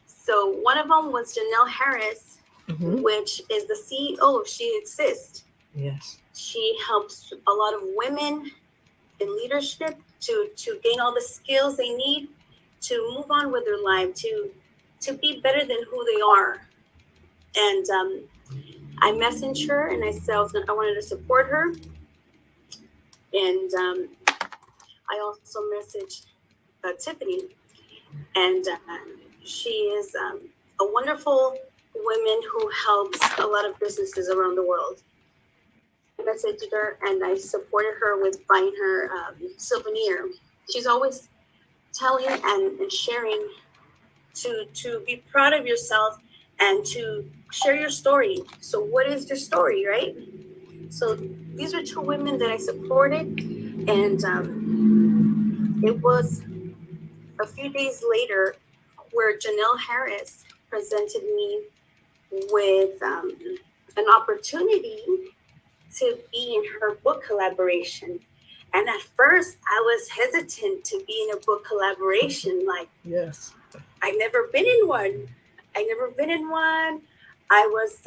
So one of them was Janelle Harris, which is the CEO of She Exists. Yes. She helps a lot of women in leadership to gain all the skills they need to move on with their life, to be better than who they are. And I messaged her and I said I wanted to support her. And I also messaged Tiffany, and she is a wonderful woman who helps a lot of businesses around the world. I messaged her and I supported her with buying her souvenir. She's always telling and sharing to be proud of yourself and to share your story. So what is your story, right? So these are 2 women that I supported, and it was a few days later where Janelle Harris presented me with an opportunity to be in her book collaboration. And at first I was hesitant to be in a book collaboration. Like, yes, I've never been in one. I was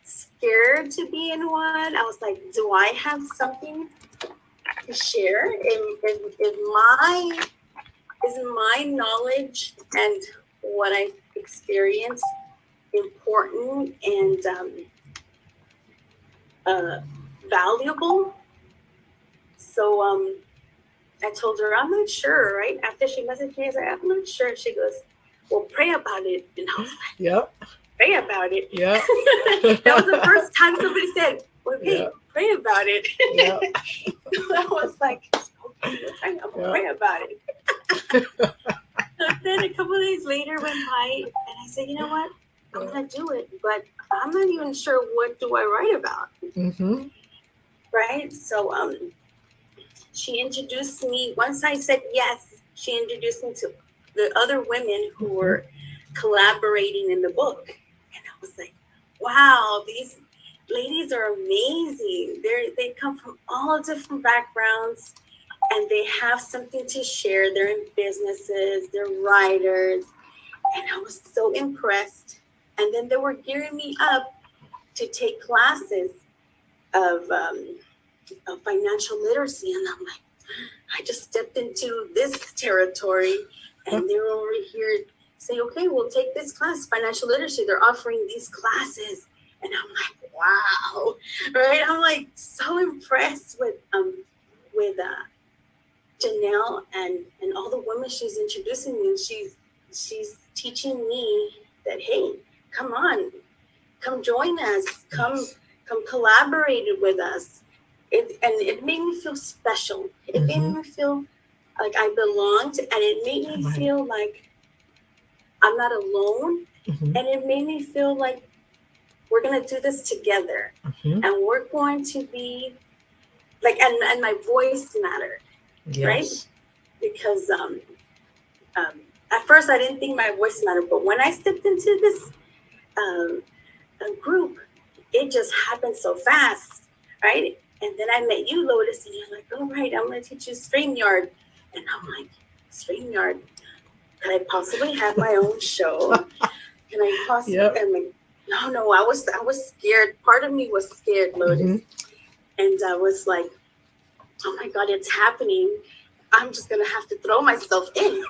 scared to be in one. I was like, do I have something to share? Is my knowledge and what I experienced important and valuable? So I told her, I'm not sure, right? After she messaged me, I said, I'm not sure. She goes, well, pray about it. And I was like, yep. Pray about it. Yeah. That was the first time somebody said, okay, pray about it. Yeah. I was like, okay, I'm going to pray about it. Then a couple of days later went by, and I said, you know what? I'm going to do it, but I'm not even sure what do I write about. Right? So she introduced me. Once I said yes, she introduced me to the other women who were collaborating in the book. And I was like, wow, these ladies are amazing. They come from all different backgrounds, and they have something to share. They're in businesses, they're writers. And I was so impressed. And then they were gearing me up to take classes of financial literacy. And I'm like, I just stepped into this territory, and they're over here saying, okay, we'll take this class, financial literacy. They're offering these classes. And I'm like, wow, right? I'm like so impressed with Janelle and all the women she's introducing me. She's teaching me that, hey, come on, come join us, come collaborate with us. It made me feel special. It made me feel like I belonged, and it made me feel like I'm not alone. And it made me feel like we're going to do this together. And we're going to be like, and my voice mattered, right? Because at first I didn't think my voice mattered, but when I stepped into a group, it just happened so fast, right? And then I met you, Lotus, and you're like, "All right, I'm going to teach you StreamYard." And I'm like, "StreamYard? Can I possibly have my own show? Can I possibly?" Yep. I'm like, no, I was scared. Part of me was scared, Lotus. Mm-hmm. And I was like, "Oh my God, it's happening. I'm just going to have to throw myself in."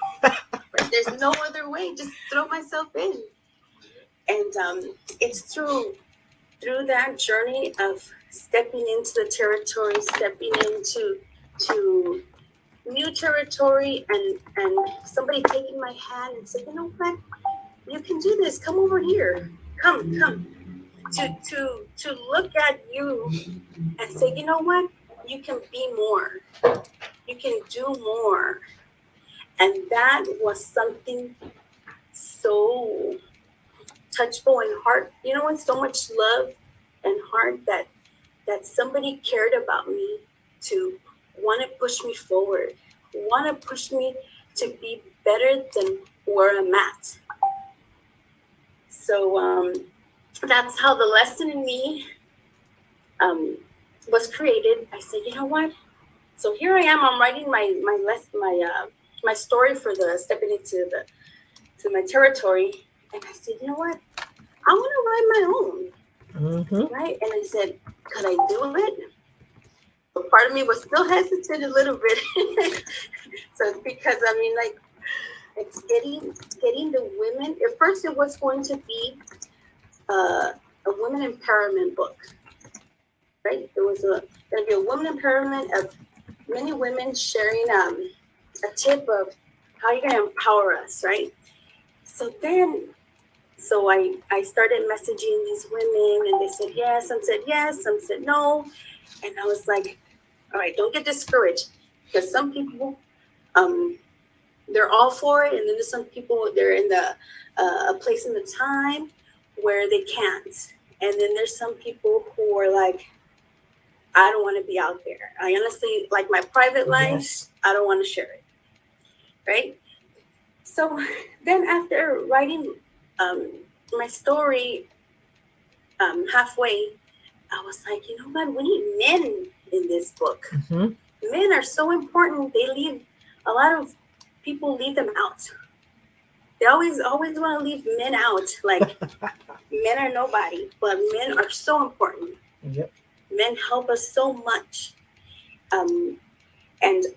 There's no other way. Just throw myself in. And it's through that journey of stepping into the territory, stepping into new territory, and somebody taking my hand and saying, "You know what? You can do this. Come over here. Come." To look at you and say, "You know what? You can be more. You can do more." And that was something so touchable and heart, with so much love and heart that somebody cared about me to want to push me forward, want to push me to be better than where I'm at. So that's how the lesson in me was created. I said, "You know what? So here I am. I'm writing my story for the stepping into my territory." And I said, "You know what? I want to write my own." Mm-hmm. Right? And I said, "Could I do it?" But part of me was still hesitant a little bit. So it's because it's getting the women. At first, it was going to be a women empowerment book, right? There was going to be a women empowerment of many women sharing a tip of how you're going to empower us, right? So I started messaging these women, and they said yes, some said yes, some said no. And I was like, all right, don't get discouraged, because some people, they're all for it. And then there's some people, they're in a place in the time where they can't. And then there's some people who are like, I don't want to be out there. I honestly, like my private life, Yes. I don't want to share it, right? So then after writing my story halfway, I was like, you know what? We need men in this book. Mm-hmm. Men are so important. A lot of people leave them out. They always want to leave men out. Like, men are nobody, but men are so important. Yep. Men help us so much. And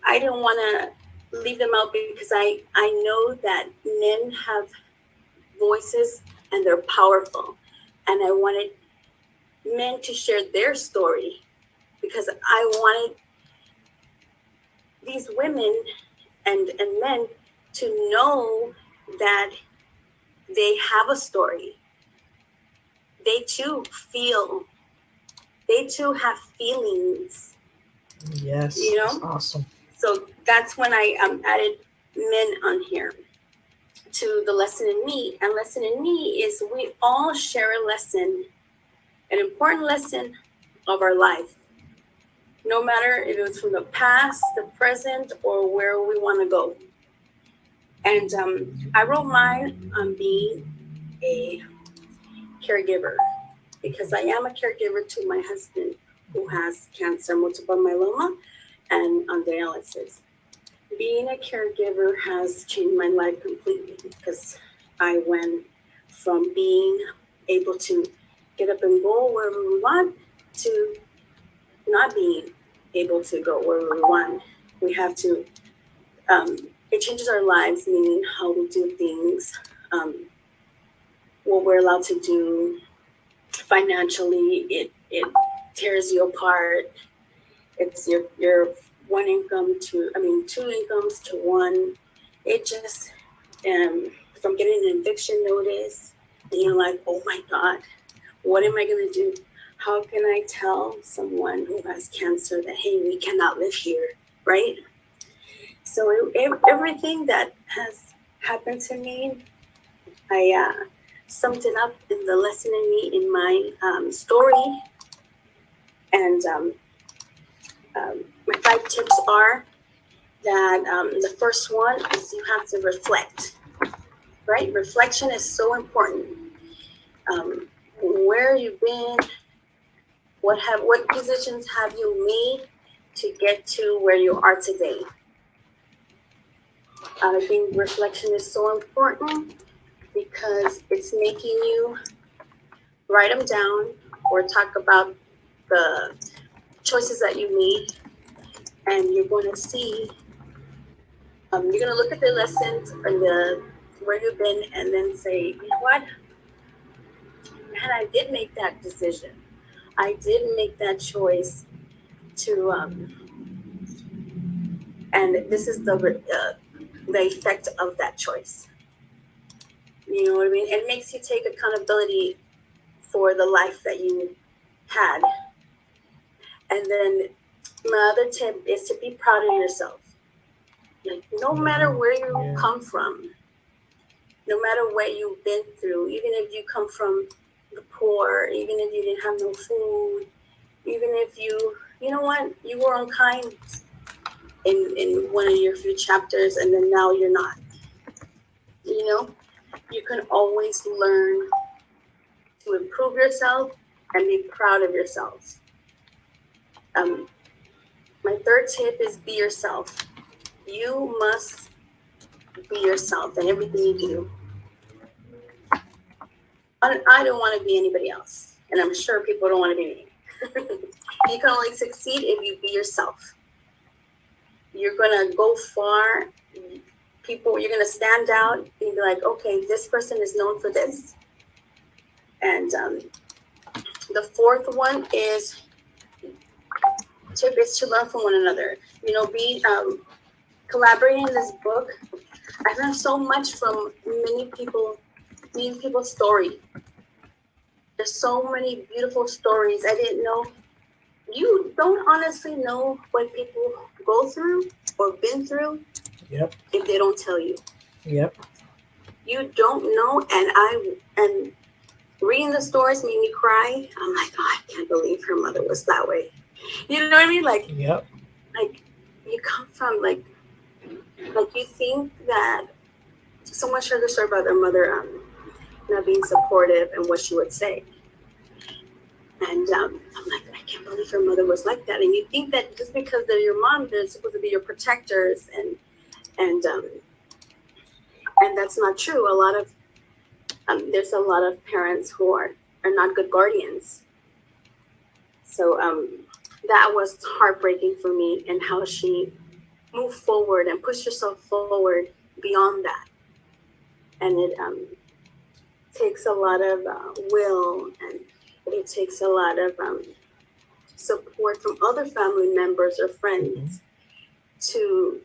I didn't want to leave them out, because I know that men have voices and they're powerful. And I wanted men to share their story, because I wanted these women and men to know that they have a story. They too feel. They too have feelings. Yes. That's awesome. So that's when I added men on here to the lesson in me. And lesson in me is we all share a lesson, an important lesson of our life, no matter if it's from the past, the present, or where we want to go. And I wrote mine on being a caregiver, because I am a caregiver to my husband, who has cancer, multiple myeloma, and on dialysis. Being a caregiver has changed my life completely, because I went from being able to get up and go wherever we want to not being able to go wherever we want. We have to, it changes our lives, meaning how we do things, what we're allowed to do financially. It tears you apart. It's your one income to, two incomes to one. It just, from getting an eviction notice, and you're like, oh my God, what am I going to do? How can I tell someone who has cancer that, hey, we cannot live here, right? So everything that has happened to me, I summed it up in the lesson in me, in my story. And my 5 tips are that the first one is you have to reflect, right? Reflection is so important. where you've been, what decisions have you made to get to where you are today. I think reflection is so important because it's making you write them down or talk about the choices that you made, and you're going to see, you're going to look at the lessons and where you've been, and then say, you know what, man, I did make that decision. I did make that choice to, and this is the effect of that choice. You know what I mean? It makes you take accountability for the life that you had. And then my other tip is to be proud of yourself. Like, no matter where you come from, no matter what you've been through, even if you come from the poor, even if you didn't have no food, even if you know what, you were unkind in one of your few chapters, and then now you're not. You know, you can always learn to improve yourself and be proud of yourself. My third tip is be yourself. You must be yourself in everything you do. I don't want to be anybody else, and I'm sure people don't want to be me. You can only succeed if you be yourself. You're gonna go far. You're gonna stand out and be like, okay, this person is known for this. And the fourth one is to learn from one another. You know, be collaborating in this book. I learned so much from many people's story. There's so many beautiful stories I didn't know. You don't honestly know what people go through or been through. Yep. If they don't tell you. Yep. You don't know, and reading the stories made me cry. I'm like, oh, I can't believe her mother was that way. You know what I mean? Like, yep. Like, you come from like you think that someone shared a story about their mother not being supportive and what she would say. And I'm like, I can't believe her mother was like that. And you think that just because they're your mom, they're supposed to be your protectors, and that's not true. There's a lot of parents who are not good guardians. So that was heartbreaking for me, and how she moved forward and pushed herself forward beyond that. And it takes a lot of will, and it takes a lot of support from other family members or friends to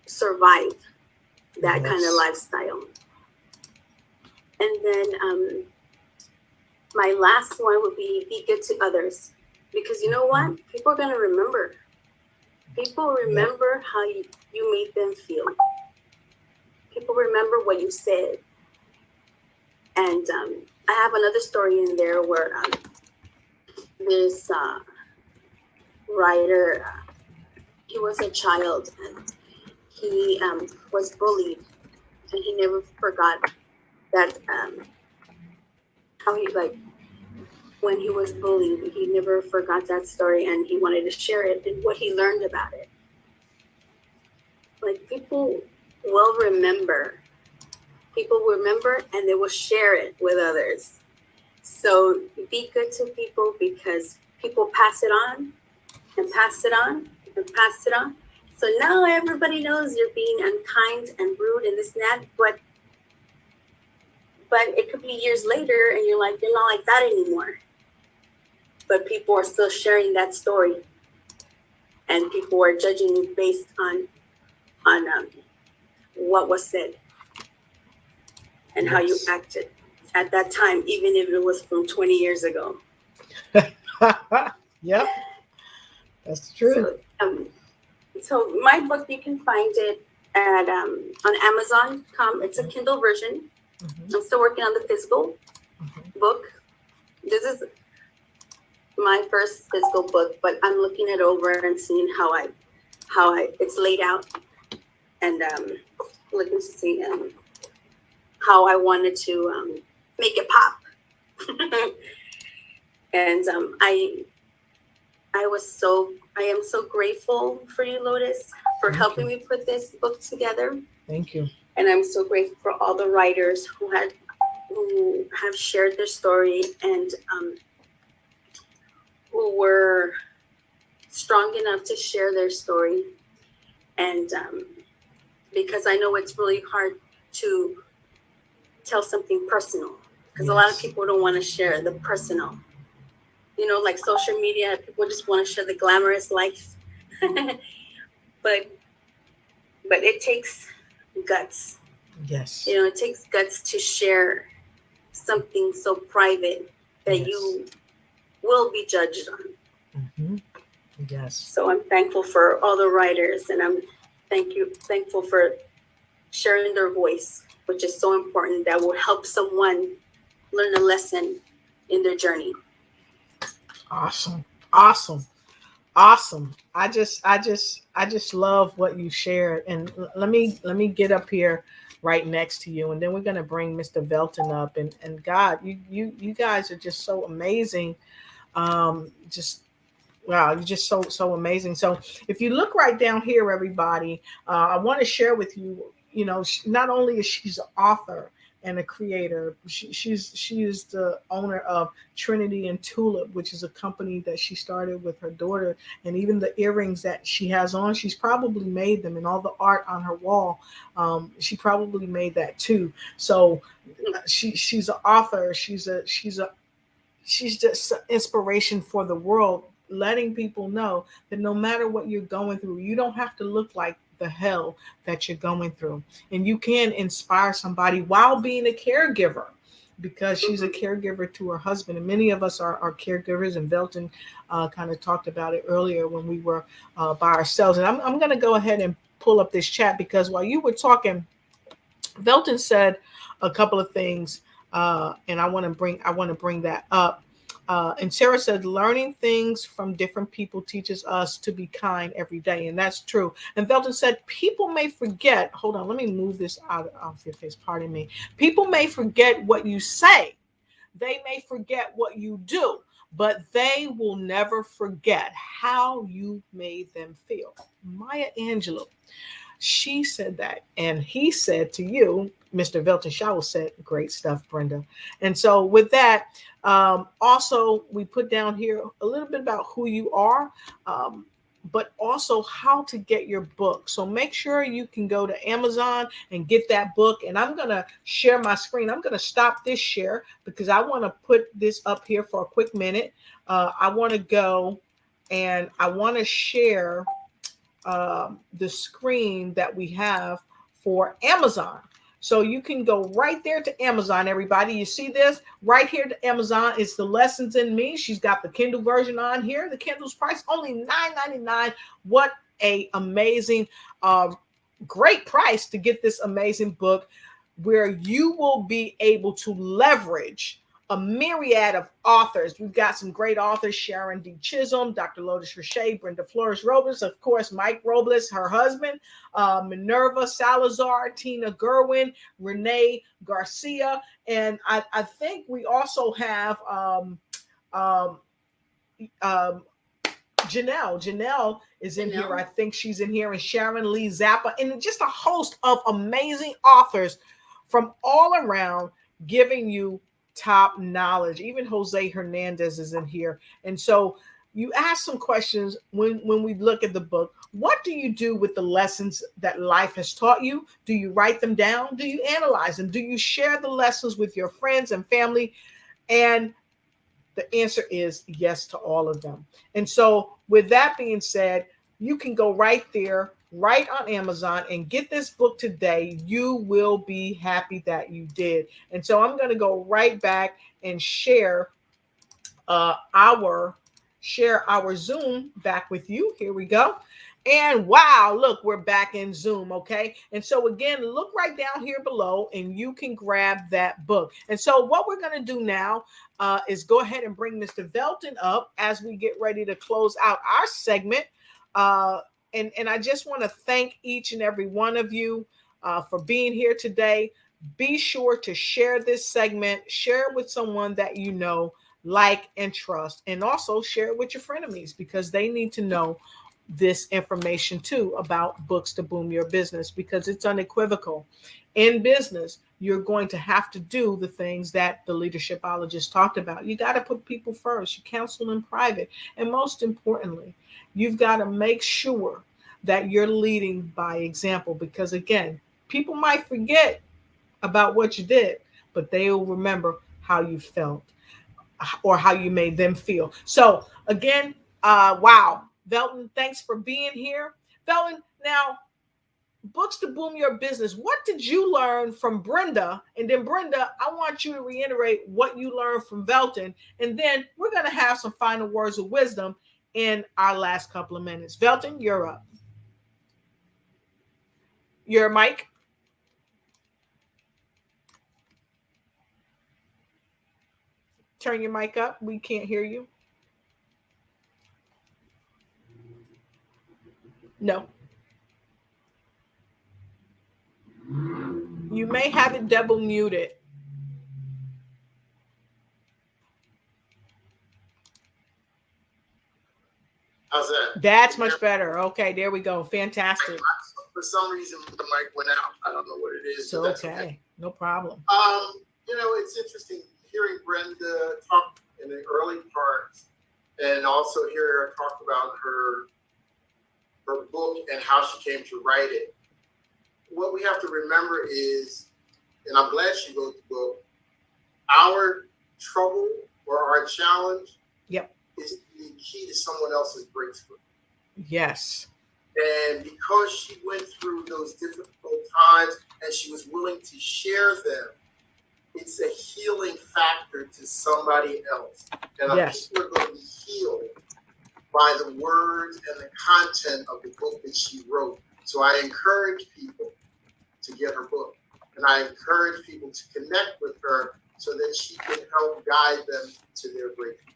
survive that kind of lifestyle. And then my last one would be good to others. Because you know what? People are going to remember. People remember how you made them feel. People remember what you said. And I have another story in there where this writer, he was a child, and he was bullied, and he never forgot that how he, like, when he was bullied, he never forgot that story, and he wanted to share it and what he learned about it. Like, people will remember. People will remember, and they will share it with others. So be good to people, because people pass it on and pass it on and pass it on. So now everybody knows you're being unkind and rude and this and that, but it could be years later, and you're like, you're not like that anymore. But people are still sharing that story, and people are judging you based on what was said and how you acted at that time, even if it was from 20 years ago. Yep, that's true. So my book, you can find it at on Amazon.com. It's a Kindle version. I'm still working on the physical book. This is my first physical book, but I'm looking it over and seeing how it's laid out, and looking to see how I wanted to make it pop. And I am so grateful for you, Lotus, for helping me put this book together. Thank you. And I'm so grateful for all the writers who have shared their story and who were strong enough to share their story. And because I know it's really hard to tell something personal, because a lot of people don't want to share the personal. You know, like social media, people just want to share the glamorous life. but it takes guts. Yes. You know, it takes guts to share something so private that you will be judged on. Mm-hmm. Yes. So I'm thankful for all the writers, and I'm thankful for sharing their voice, which is so important. That will help someone learn a lesson in their journey. Awesome. I just love what you shared. And let me get up here right next to you, and then we're gonna bring Mr. Velton up. And God, you guys are just so amazing. Just wow, you're just so amazing. So if you look right down here, everybody, I want to share with you. You know, not only is she's an author and a creator, she is the owner of Trinity and Tulip, which is a company that she started with her daughter. And even the earrings that she has on, she's probably made them, and all the art on her wall, she probably made that too. So she's an author. She's just an inspiration for the world, letting people know that no matter what you're going through, you don't have to look like the hell that you're going through. And you can inspire somebody while being a caregiver, because she's a caregiver to her husband. And many of us are caregivers. And Velton kind of talked about it earlier when we were by ourselves. And I'm going to go ahead and pull up this chat, because while you were talking, Velton said a couple of things, and I want to bring that up. And Sarah said, learning things from different people teaches us to be kind every day. And that's true. And Velton said, people may forget. Hold on, let me move this out of your face. Pardon me. People may forget what you say. They may forget what you do, but they will never forget how you made them feel. Maya Angelou, she said that. And he said to you, Mr. Velton Showell said, great stuff, Brenda. And so with that, also, we put down here a little bit about who you are, but also how to get your book. So make sure you can go to Amazon and get that book. And I'm going to share my screen. I'm going to stop this share because I want to put this up here for a quick minute. I want to go and I want to share the screen that we have for Amazon. So you can go right there to Amazon, everybody. You see this right here to Amazon. It's the Lessons in Me. She's got the Kindle version on here. The Kindle's price only $9.99. What a amazing, great price to get this amazing book, where you will be able to leverage a myriad of authors. We've got some great authors: Sharon D. Chisholm, Dr. Lotus Richey, Brenda Robles, of course, Mike Robles, her husband, Minerva Salazar, Tina Gerwin, Renee Garcia, and I think we also have Janelle. Janelle is in here. I think she's in here, and Sharon Lee Zappa, and just a host of amazing authors from all around giving you top knowledge. Even Jose Hernandez is in here. And so you ask some questions when we look at the book. What do you do with the lessons that life has taught you? Do you write them down? Do you analyze them? Do you share the lessons with your friends and family? And the answer is yes to all of them. And so with that being said, you can go right there, right on Amazon, and get this book today. You will be happy that you did. And so I'm going to go right back and share our Zoom back with you. Here we go. And wow, look, we're back in Zoom. Okay. And so again, look right down here below and you can grab that book. And so what we're going to do now is go ahead and bring Mr. Velton up as we get ready to close out our segment. And I just want to thank each and every one of you for being here today. be sure to share this segment, share it with someone that you know, like, and trust, and also share it with your frenemies because they need to know this information too about books to boom your business, because it's unequivocal. In business, you're going to have to do the things that the leadershipologist talked about. You got to put people first. You counsel in private. And most importantly, you've got to make sure that you're leading by example, because again, people might forget about what you did, but they will remember how you felt or how you made them feel. So again, wow, Velton, thanks for being here. Velton, now, books to boom your business. What did you learn from Brenda? And then Brenda, I want you to reiterate what you learned from Velton. And then we're going to have some final words of wisdom in our last couple of minutes. Velton, you're up. Your mic. Turn your mic up. We can't hear you. No. You may have it double muted. How's that? That's much better. Okay, there we go. Fantastic. For some reason, the mic went out. I don't know what it is. So okay. No problem. It's interesting hearing Brenda talk in the early parts, and also hear her talk about her book and how she came to write it. What we have to remember is, and I'm glad she wrote the book, our trouble or our challenge is the key to someone else's breakthrough. Yes. And because she went through those difficult times and she was willing to share them, it's a healing factor to somebody else. And people are going to be healed by the words and the content of the book that she wrote. So I encourage people to get her book. And I encourage people to connect with her so that she can help guide them to their breakthrough.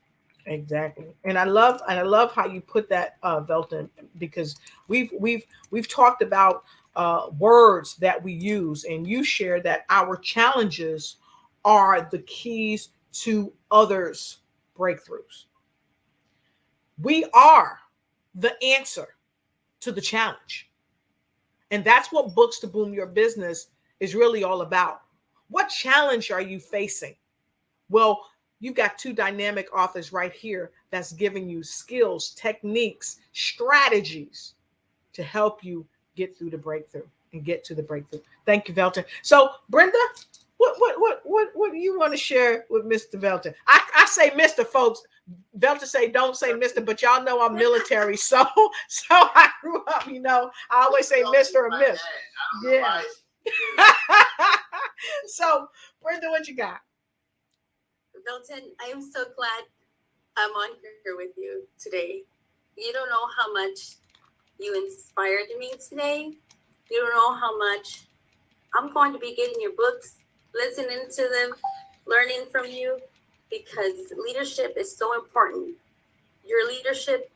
Exactly. And I love how you put that, Velton, because we've talked about words that we use, and you share that our challenges are the keys to others' breakthroughs. We are the answer to the challenge. And that's what Books to Boom Your Business is really all about. What challenge are you facing? Well, you've got two dynamic authors right here that's giving you skills, techniques, strategies to help you get through the breakthrough and get to the breakthrough. Thank you, Velton. So, Brenda, what do you want to share with Mr. Velton? I say Mr. folks. Velton say don't say Mr., but y'all know I'm military, so I grew up, I always say Mr. or Miss. Yeah. So, Brenda, what you got? Velton, I am so glad I'm on here with you today. You don't know how much you inspired me today. You don't know how much I'm going to be getting your books, listening to them, learning from you, because leadership is so important. Your leadership,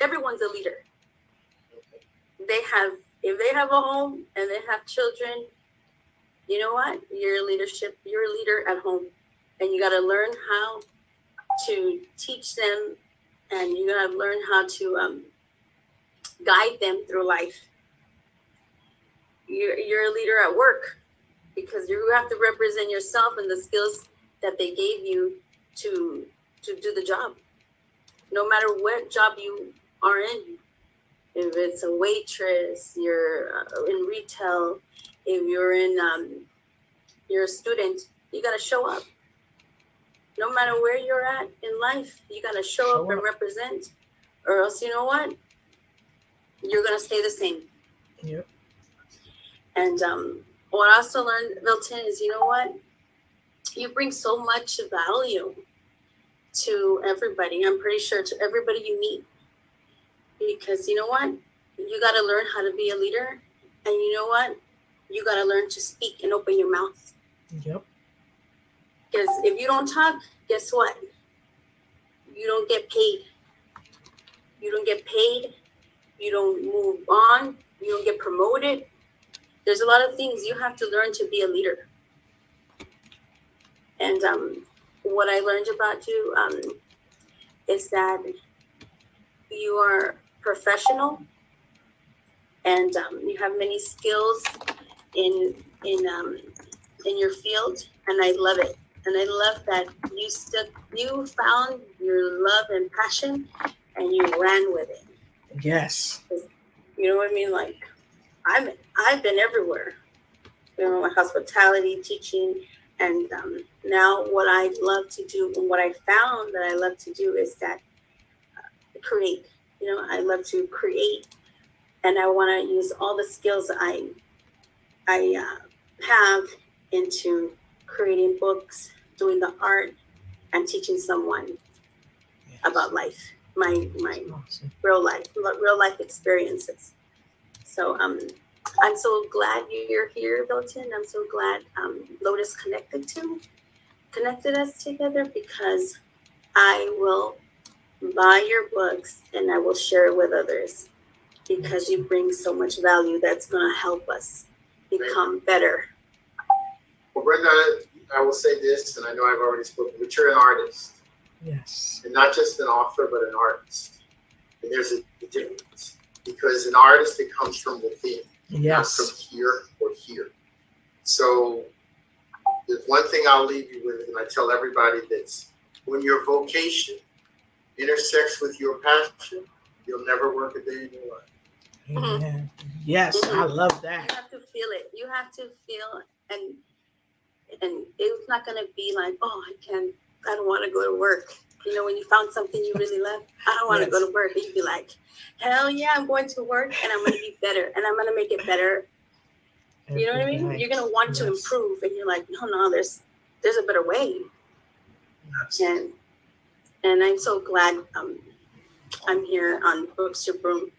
everyone's a leader. If they have a home and they have children, you know what? You're a leader at home. And you got to learn how to teach them, and you got to learn how to guide them through life. You're a leader at work because you have to represent yourself and the skills that they gave you to do the job. No matter what job you are in, if it's a waitress, you're in retail, if you're a student, you got to show up. No matter where you're at in life, you got to show up and represent, or else, you know what? You're going to stay the same. Yep. And what I also learned, Velton, is, you know what? You bring so much value to everybody. I'm pretty sure to everybody you meet. Because you know what? You got to learn how to be a leader. And you know what? You got to learn to speak and open your mouth. Yep. Because if you don't talk, guess what? You don't get paid. You don't get paid. You don't move on. You don't get promoted. There's a lot of things you have to learn to be a leader. And what I learned about you is that you are professional, and you have many skills in your field, and I love it. And I love that you found your love and passion, and you ran with it. Yes. You know what I mean? Like, I've been everywhere. You know, like hospitality, teaching, and now what I love to do, and what I found that I love to do is that create. You know, I love to create, and I want to use all the skills I have into creating books, doing the art, and teaching someone about life, my Awesome. real life experiences. So I'm so glad you're here, Velton. I'm so glad Lotus connected us together, because I will buy your books and I will share it with others, because you bring so much value that's going to help us become better. Well, Brenda, I will say this, and I know I've already spoken, but you're an artist. Yes. And not just an author, but an artist. And there's a difference. Because an artist, it comes from within, Yes. not from here or here. So there's one thing I'll leave you with, and I tell everybody this: when your vocation intersects with your passion, you'll never work a day in your life. Amen. Yes, I love that. You have to feel it. You have to feel, and it's not going to be like, oh, I don't want to go to work. You know, when you found something you really love, I don't want to go to work. You'd be like, hell yeah, I'm going to work, and I'm going to be better, and I'm going to make it better. You know what I mean? You're going to want to improve, and you're like, no, there's a better way. And I'm so glad I'm here on Books to Boom.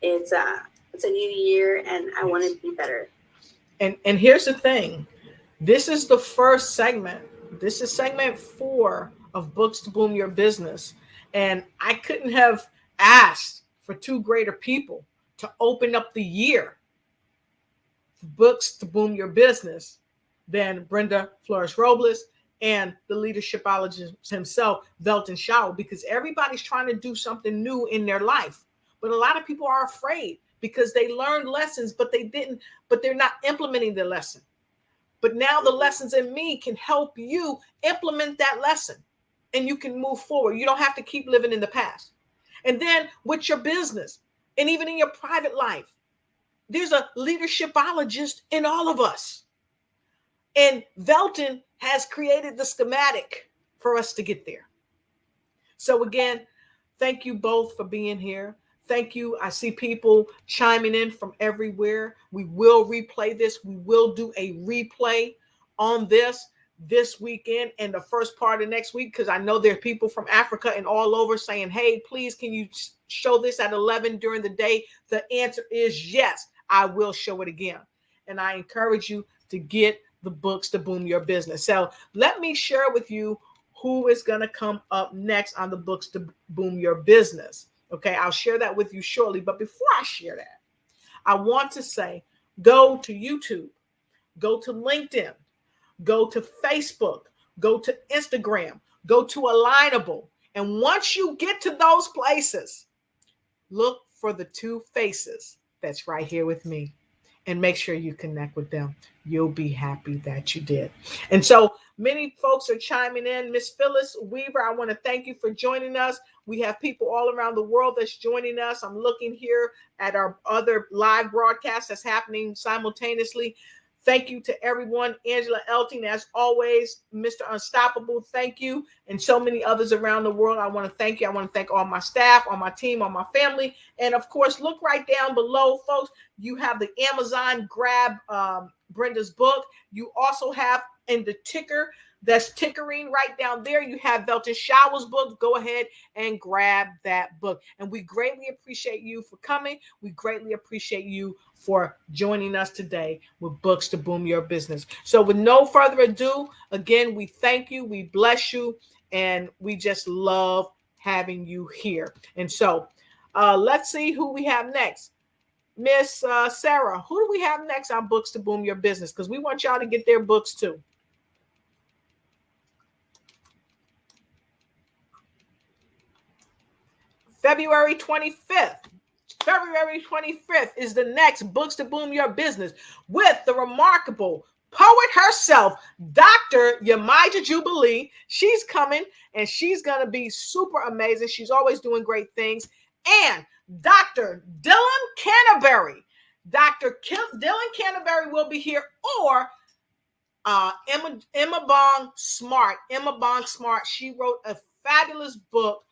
It's a new year, and I want to be better. And here's the thing. This is the first segment. This is segment 4 of Books to Boom Your Business. And I couldn't have asked for 2 greater people to open up the year for Books to Boom Your Business than Brenda Robles and the leadershipologist himself, Velton Showell, because everybody's trying to do something new in their life. But a lot of people are afraid because they learned lessons, but they're not implementing the lesson. But now the lessons in me can help you implement that lesson, and you can move forward. You don't have to keep living in the past. And then with your business, and even in your private life, there's a leadershipologist in all of us. And Velton has created the schematic for us to get there. So again, thank you both for being here. Thank you. I see people chiming in from everywhere. We will replay this. We will do a replay on this weekend and the first part of next week, because I know there are people from Africa and all over saying, hey, please, can you show this at 11 during the day? The answer is yes, I will show it again. And I encourage you to get the Books to Boom Your Business. So let me share with you who is going to come up next on the Books to Boom Your Business. Okay, I'll share that with you shortly. But before I share that, I want to say, go to YouTube, go to LinkedIn, go to Facebook, go to Instagram, go to Alignable. And once you get to those places, look for the 2 faces that's right here with me, and make sure you connect with them. You'll be happy that you did. And so many folks are chiming in. Miss Phyllis Weaver, I want to thank you for joining us. We have people all around the world that's joining us. I'm looking here at our other live broadcast that's happening simultaneously. Thank you to everyone. Angela Elting, as always, Mr. Unstoppable, thank you. And so many others around the world. I want to thank you. I want to thank all my staff, all my team, all my family. And of course, look right down below, folks. You have the Amazon grab Brenda's book. You also have in the ticker that's tickering right down there, you have Velton Showell's book. Go ahead and grab that book. And we greatly appreciate you for coming. We greatly appreciate you for joining us today with Books to Boom Your Business. So with no further ado, again, we thank you, we bless you, and we just love having you here. And so let's see who we have next. Miss Sarah, who do we have next on Books to Boom Your Business? Because we want y'all to get their books too. February 25th. February 25th is the next Books to Boom Your Business with the remarkable poet herself, Dr. Yamaja Jubilee. She's coming and she's going to be super amazing. She's always doing great things. And Dr. Dylan Canterbury. Dylan Canterbury will be here, or Emma Bong Smart. Emma Bong Smart. She wrote a fabulous book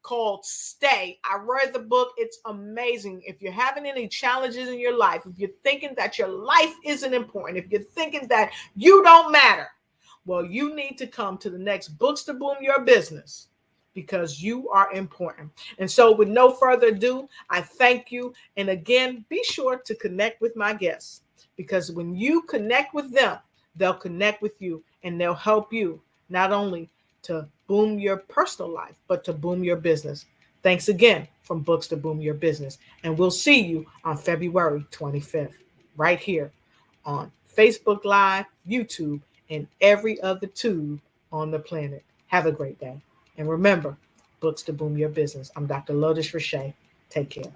called Stay. I read the book. It's amazing. If you're having any challenges in your life, if you're thinking that your life isn't important, if you're thinking that you don't matter, well, you need to come to the next Books to Boom Your Business, because you are important. And so with no further ado, I thank you. And again, be sure to connect with my guests, because when you connect with them, they'll connect with you and they'll help you not only to boom your personal life, but to boom your business. Thanks again from Books to Boom Your Business. And we'll see you on February 25th, right here on Facebook Live, YouTube, and every other tube on the planet. Have a great day. And remember, Books to Boom Your Business. I'm Dr. Lotus Rashay. Take care.